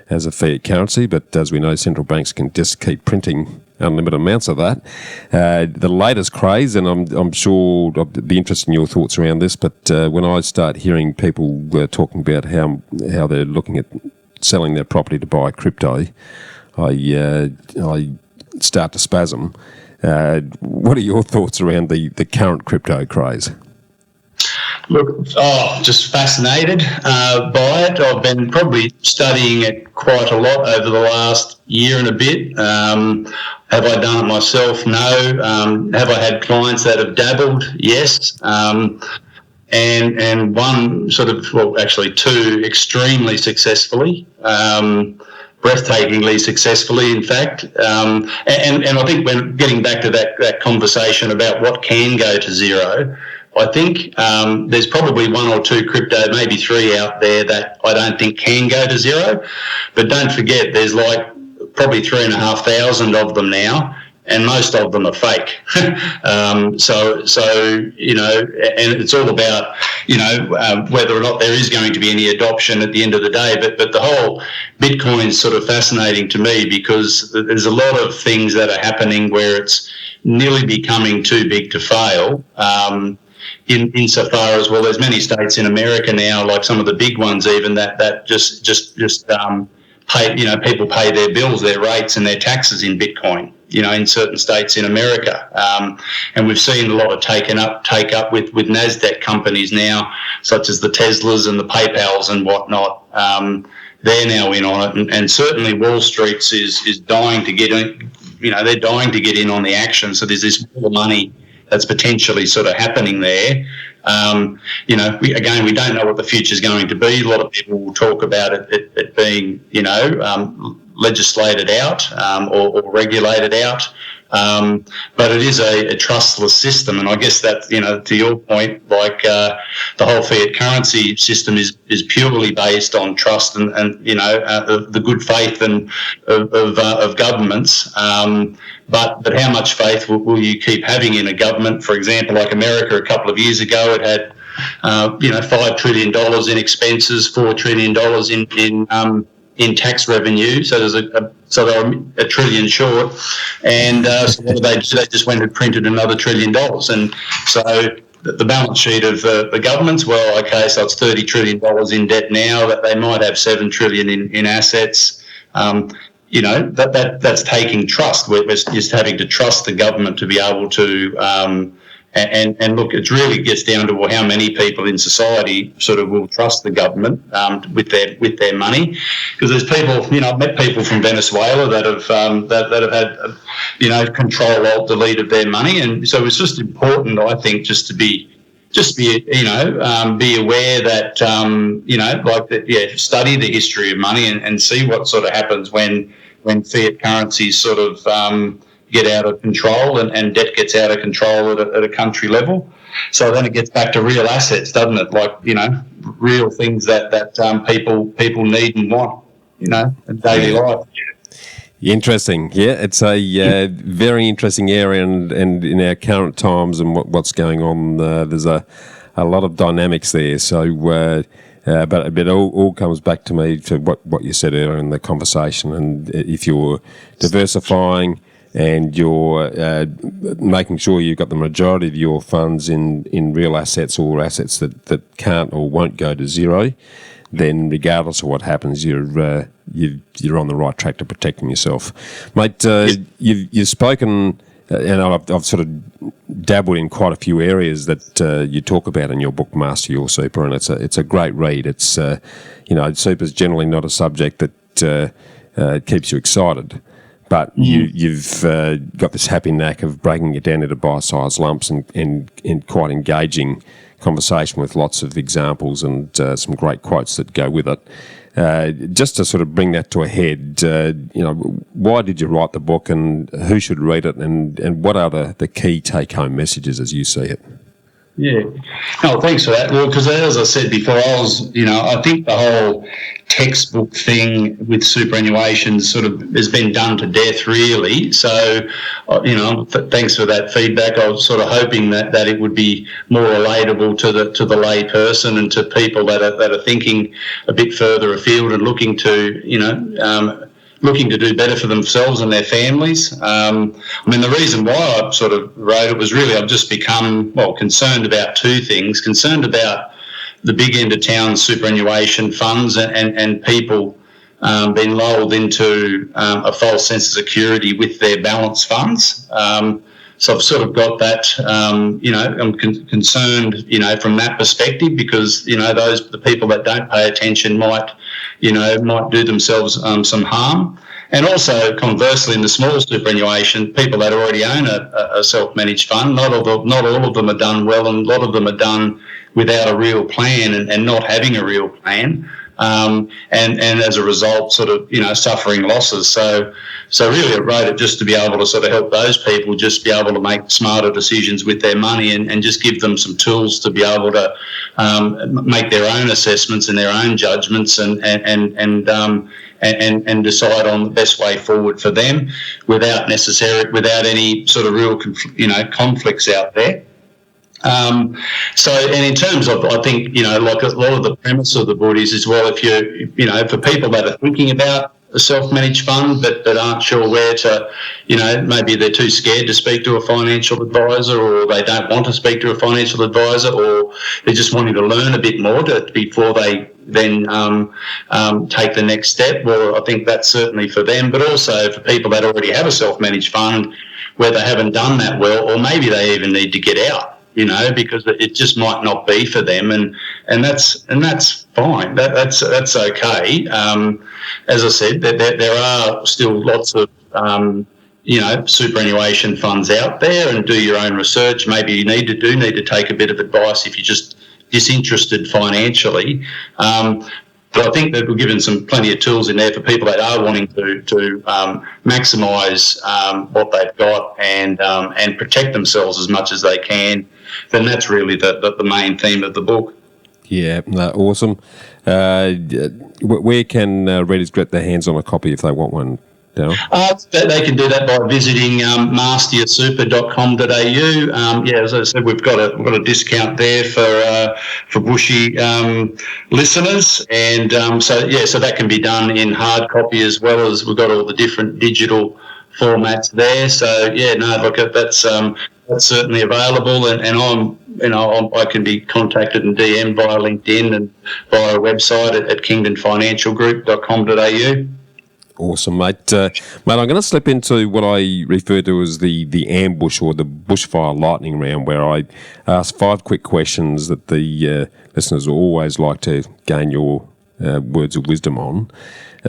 as a fiat currency, but as we know, central banks can just keep printing unlimited amounts of that. The latest craze, and I'm sure I'd be interested in your thoughts around this, but when I start hearing people talking about how they're looking at selling their property to buy crypto, I start to spasm. What are your thoughts around the current crypto craze? Look, just fascinated by it. I've been probably studying it quite a lot over the last year and a bit. Have I done it myself? No. Have I had clients that have dabbled? Yes. And one sort of, well, actually two extremely successfully, breathtakingly successfully, in fact. And I think when getting back to that conversation about what can go to zero, I think there's probably one or two crypto, maybe three out there that I don't think can go to zero. But don't forget, there's like probably 3,500 of them now, and most of them are fake. So and it's all about, whether or not there is going to be any adoption at the end of the day. But the whole Bitcoin is sort of fascinating to me, because there's a lot of things that are happening where it's nearly becoming too big to fail. Insofar as, well, there's many states in America now, like some of the big ones even, that just pay, people pay their bills, their rates and their taxes in Bitcoin, in certain states in America. And we've seen a lot of take up with NASDAQ companies now, such as the Teslas and the PayPals and whatnot. They're now in on it, and certainly Wall Street is dying to get in, they're dying to get in on the action. So there's this more money that's potentially sort of happening there. We don't know what the future is going to be. A lot of people will talk about it being, legislated out or regulated out. But it is a trustless system, and I guess that, to your point, like the whole fiat currency system is purely based on trust and the good faith of governments. But how much faith will you keep having in a government? For example, like America a couple of years ago, it had $5 trillion in expenses, $4 trillion in tax revenue. So so they're $1 trillion short. And so what did they do? They just went and printed another $1 trillion. And so the balance sheet of the governments, well, okay, so it's $30 trillion in debt now, that they might have $7 trillion in assets. That's taking trust. We're just having to trust the government to be able to, and look, it really gets down to how many people in society sort of will trust the government with their money. Because there's people, I've met people from Venezuela that have had, control, alt, delete of their money, and so it's just important, I think, just to be aware that, study the history of money and see what sort of happens when fiat currencies sort of get out of control and debt gets out of control at a country level. So then it gets back to real assets, doesn't it? Like, real things that people need and want, in daily life. Interesting. Yeah, it's a very interesting area, and in our current times and what's going on, there's a lot of dynamics there. So, but it all comes back to me to what you said earlier in the conversation. And if you're diversifying and you're making sure you've got the majority of your funds in real assets or assets that can't or won't go to zero, then regardless of what happens, you're on the right track to protecting yourself, mate. You've spoken, and I've sort of dabbled in quite a few areas that you talk about in your book, Master Your Super, and it's a great read. It's super's generally not a subject that keeps you excited, but you've got this happy knack of breaking it down into bite-sized lumps and quite engaging conversation with lots of examples and some great quotes that go with it. Just to sort of bring that to a head, why did you write the book, and who should read it, and what are the key take-home messages as you see it? Yeah. No, thanks for that. Well, because as I said before, I think the whole textbook thing with superannuation sort of has been done to death, really. So, thanks for that feedback. I was sort of hoping that it would be more relatable to the lay person and to people that are thinking a bit further afield and looking to do better for themselves and their families. The reason why I sort of wrote it was really I've just become, concerned about two things. Concerned about the big end of town superannuation funds and people being lulled into a false sense of security with their balance funds. So I've sort of got that, I'm concerned, from that perspective, because, the people that don't pay attention might do themselves some harm. And also, conversely, in the small superannuation, people that already own a self-managed fund, not all of them are done well, and a lot of them are done without a real plan and not having a real plan. And as a result, sort of, suffering losses. So really I wrote it just to be able to sort of help those people just be able to make smarter decisions with their money and just give them some tools to be able to make their own assessments and their own judgments and decide on the best way forward for them without any sort of real, conflicts out there. And in terms of, I think, like a lot of the premise of the book is well, if for people that are thinking about a self-managed fund but aren't sure where to, maybe they're too scared to speak to a financial advisor, or they don't want to speak to a financial advisor, or they're just wanting to learn a bit more before they then take the next step. Well, I think that's certainly for them, but also for people that already have a self-managed fund where they haven't done that well, or maybe they even need to get out. Because it just might not be for them, and that's fine. That's okay. As I said, there are still lots of superannuation funds out there, and do your own research. Maybe you need to take a bit of advice if you're just disinterested financially. But I think that we're given plenty of tools in there for people that are wanting to maximise what they've got and protect themselves as much as they can. Then that's really the main theme of the book. Yeah, awesome. Where can readers get their hands on a copy if they want one? Darren? They can do that by visiting masteryoursuper.com.au. As I said, we've got a discount there for Bushy listeners, and so that can be done in hard copy as well as we've got all the different digital formats there. So that's certainly available, and I can be contacted and DM'd via LinkedIn and via a website at kingdonfinancialgroup.com.au. Awesome, mate. Mate, I'm going to slip into what I refer to as the ambush or the bushfire lightning round, where I ask 5 quick questions that the listeners will always like to gain your words of wisdom on.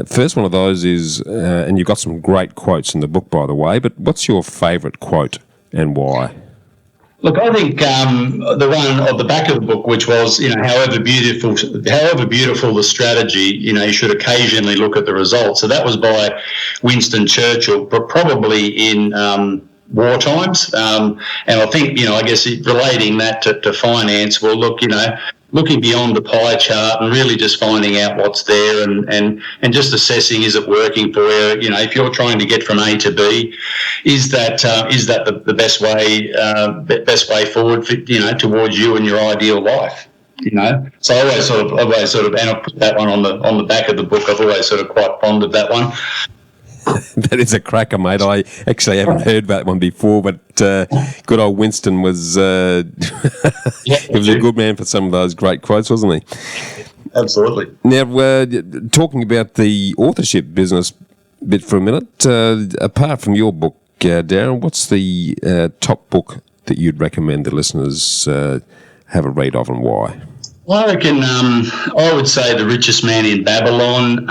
First one of those is, and you've got some great quotes in the book, by the way, but what's your favourite quote and why? Look, I think the one at the back of the book, which was, however beautiful the strategy, you should occasionally look at the results. So that was by Winston Churchill, but probably in war times. And I think, I guess relating that to finance, well, look, looking beyond the pie chart and really just finding out what's there and just assessing, is it working for you? If you're trying to get from A to B, is that the best way forward for, towards you and your ideal life? So I always sort of, and I'll put that one on the back of the book. I've always sort of quite fond of that one. That is a cracker, mate. I actually haven't heard that one before, but good old Winston was he was a good man for some of those great quotes, wasn't he? Absolutely. Now, talking about the authorship business bit for a minute, apart from your book, Darren, what's the top book that you'd recommend the listeners have a read of and why? Well, I reckon I would say The Richest Man in Babylon,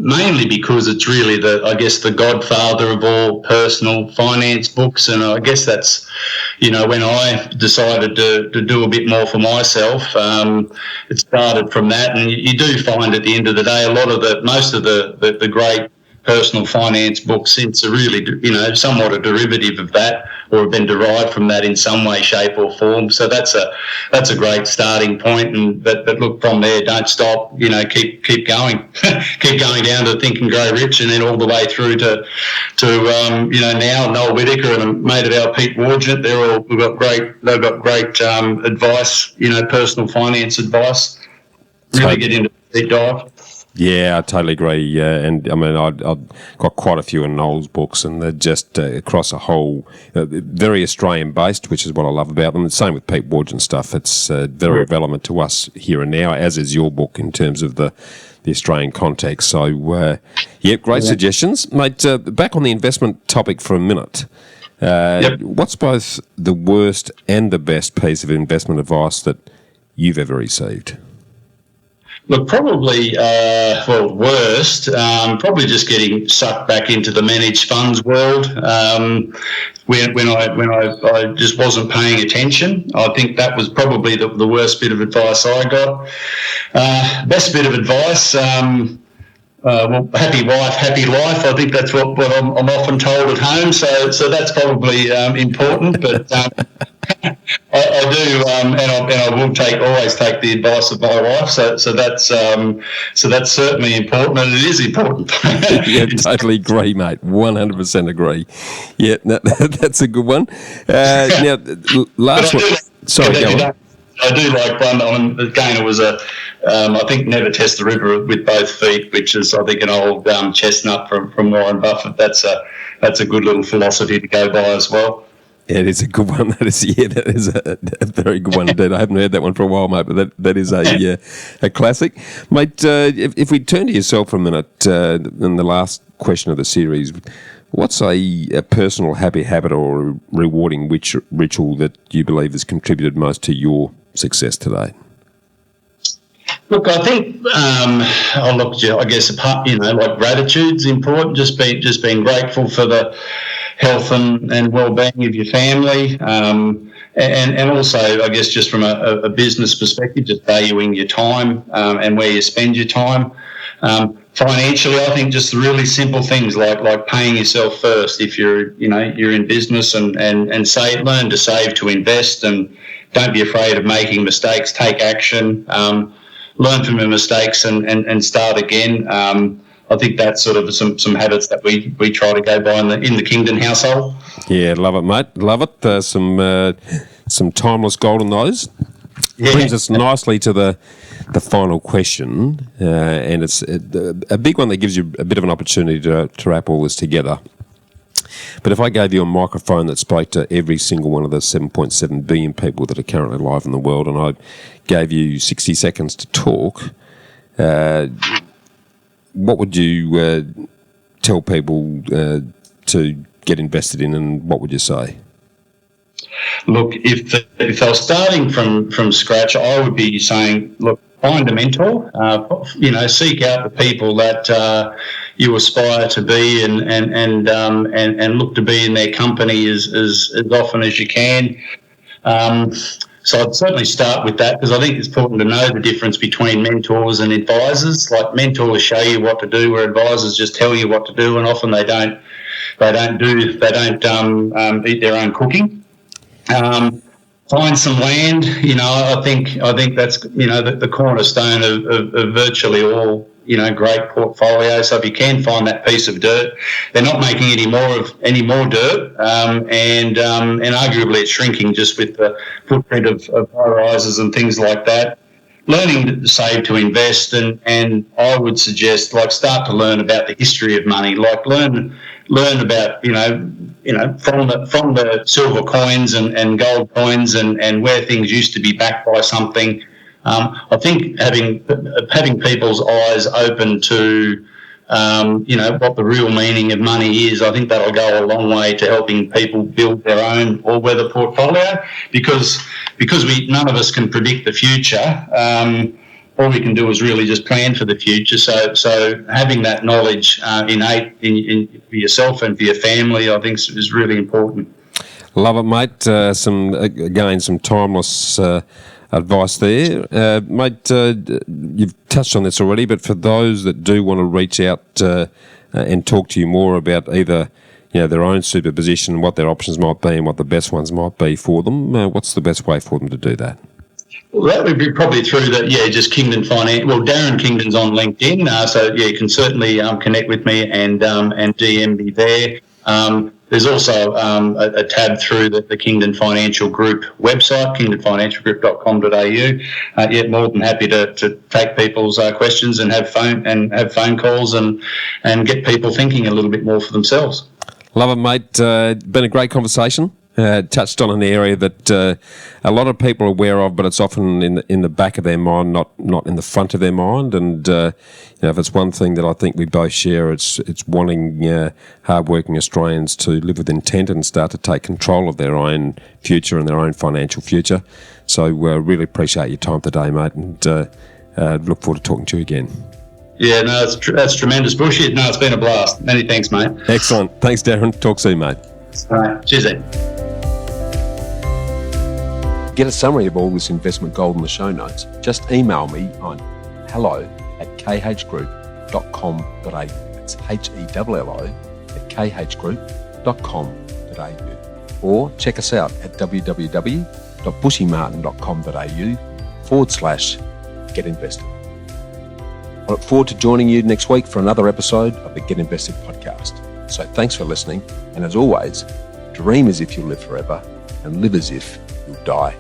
mainly because it's really the godfather of all personal finance books. And I guess that's, when I decided to do a bit more for myself, it started from that. And you do find at the end of the day, most of the great personal finance books since are really, somewhat a derivative of that or have been derived from that in some way, shape or form. So that's a great starting point. And but look, from there, don't stop, keep going, keep going down to Think and Grow Rich, and then all the way through to now Noel Whittaker and mate of our Pete Wargent. They've got great advice, personal finance advice. Really get into the deep dive. Yeah, I totally agree. And I mean, I've got quite a few in Noel's books, and they're just across a whole, very Australian-based, which is what I love about them. And same with Pete Wargent stuff. It's very relevant to us here and now, as is your book in terms of the Australian context. So, great suggestions. Mate, back on the investment topic for a minute. What's both the worst and the best piece of investment advice that you've ever received? Look, probably, worst, probably just getting sucked back into the managed funds world when I just wasn't paying attention. I think that was probably the worst bit of advice I got. Best bit of advice, happy wife, happy life. I think that's what I'm often told at home. So that's probably important, but. I do, and I will always take the advice of my wife. So that's certainly important, and it is important. Yeah, totally agree, mate. 100% agree. Yeah, that's a good one. Now, last one. Sorry, go on. I do like one. Again, it was I think never test the river with both feet, which is I think an old chestnut from Warren Buffett. That's a good little philosophy to go by as well. Yeah, it is a good one. That is a very good one indeed. I haven't heard that one for a while, mate, but that is a classic. Mate, if we turn to yourself for a minute, in the last question of the series, what's a personal happy habit or rewarding ritual that you believe has contributed most to your success today? Look, I think I guess like gratitude's important. Just being grateful for the health and well-being of your family, and also, I guess, just from a business perspective, just valuing your time and where you spend your time. Financially, I think just really simple things like paying yourself first if you're in business and learn to save to invest, and don't be afraid of making mistakes. Take action. Learn from your mistakes and start again. I think that's sort of some habits that we try to go by in the Kingdon household. Yeah, love it, mate. Love it. Some timeless gold in those. Yeah. Brings us nicely to the final question, and it's a big one that gives you a bit of an opportunity to wrap all this together. But if I gave you a microphone that spoke to every single one of the 7.7 billion people that are currently alive in the world, and I gave you 60 seconds to talk, what would you tell people to get invested in, and what would you say? Look, if I was starting from scratch, I would be saying, look, find a mentor. Seek out the people that you aspire to be, and look to be in their company as often as you can. So I'd certainly start with that, because I think it's important to know the difference between mentors and advisors. Like, mentors show you what to do, where advisors just tell you what to do, and often they don't eat their own cooking. Find some land. I think that's the cornerstone of virtually all great portfolios. So if you can find that piece of dirt, they're not making any more dirt, and arguably it's shrinking just with the footprint of high rises and things like that. Learning to save to invest, and I would suggest, like, start to learn about the history of money. Like, learn about from the silver coins and gold coins and where things used to be backed by something. I think having people's eyes open to what the real meaning of money is, I think that'll go a long way to helping people build their own all-weather portfolio, because none of us can predict the future. All we can do is really just plan for the future. So having that knowledge innate in for yourself and for your family, I think, is really important. Love it, mate. Some timeless advice there. Mate, you've touched on this already, but for those that do want to reach out and talk to you more about either their own super position, what their options might be and what the best ones might be for them, what's the best way for them to do that? Well, that would be probably through just Kingdon Finance. Well, Darren Kingdon's on LinkedIn, so you can certainly connect with me and DM me there. There's also a tab through the Kingdon Financial Group website, kingdonfinancialgroup.com.au. More than happy to take people's questions and have phone calls and get people thinking a little bit more for themselves. Love it, mate. Been a great conversation. Touched on an area that a lot of people are aware of, but it's often in the back of their mind, not in the front of their mind. And if it's one thing that I think we both share, it's wanting hard-working Australians to live with intent and start to take control of their own future and their own financial future. So really appreciate your time today, mate, and look forward to talking to you again. Yeah, no, that's tremendous, Bushy. No, it's been a blast. Many thanks, mate. Excellent. Thanks, Darren. Talk soon, mate. All right. Cheers, then. Get a summary of all this investment gold in the show notes. Just email me on hello@khgroup.com.au. That's HELLO@khgroup.com.au. Or check us out at www.bushymartin.com.au/get invested. I look forward to joining you next week for another episode of the Get Invested podcast. So thanks for listening, and as always, dream as if you'll live forever and live as if you'll die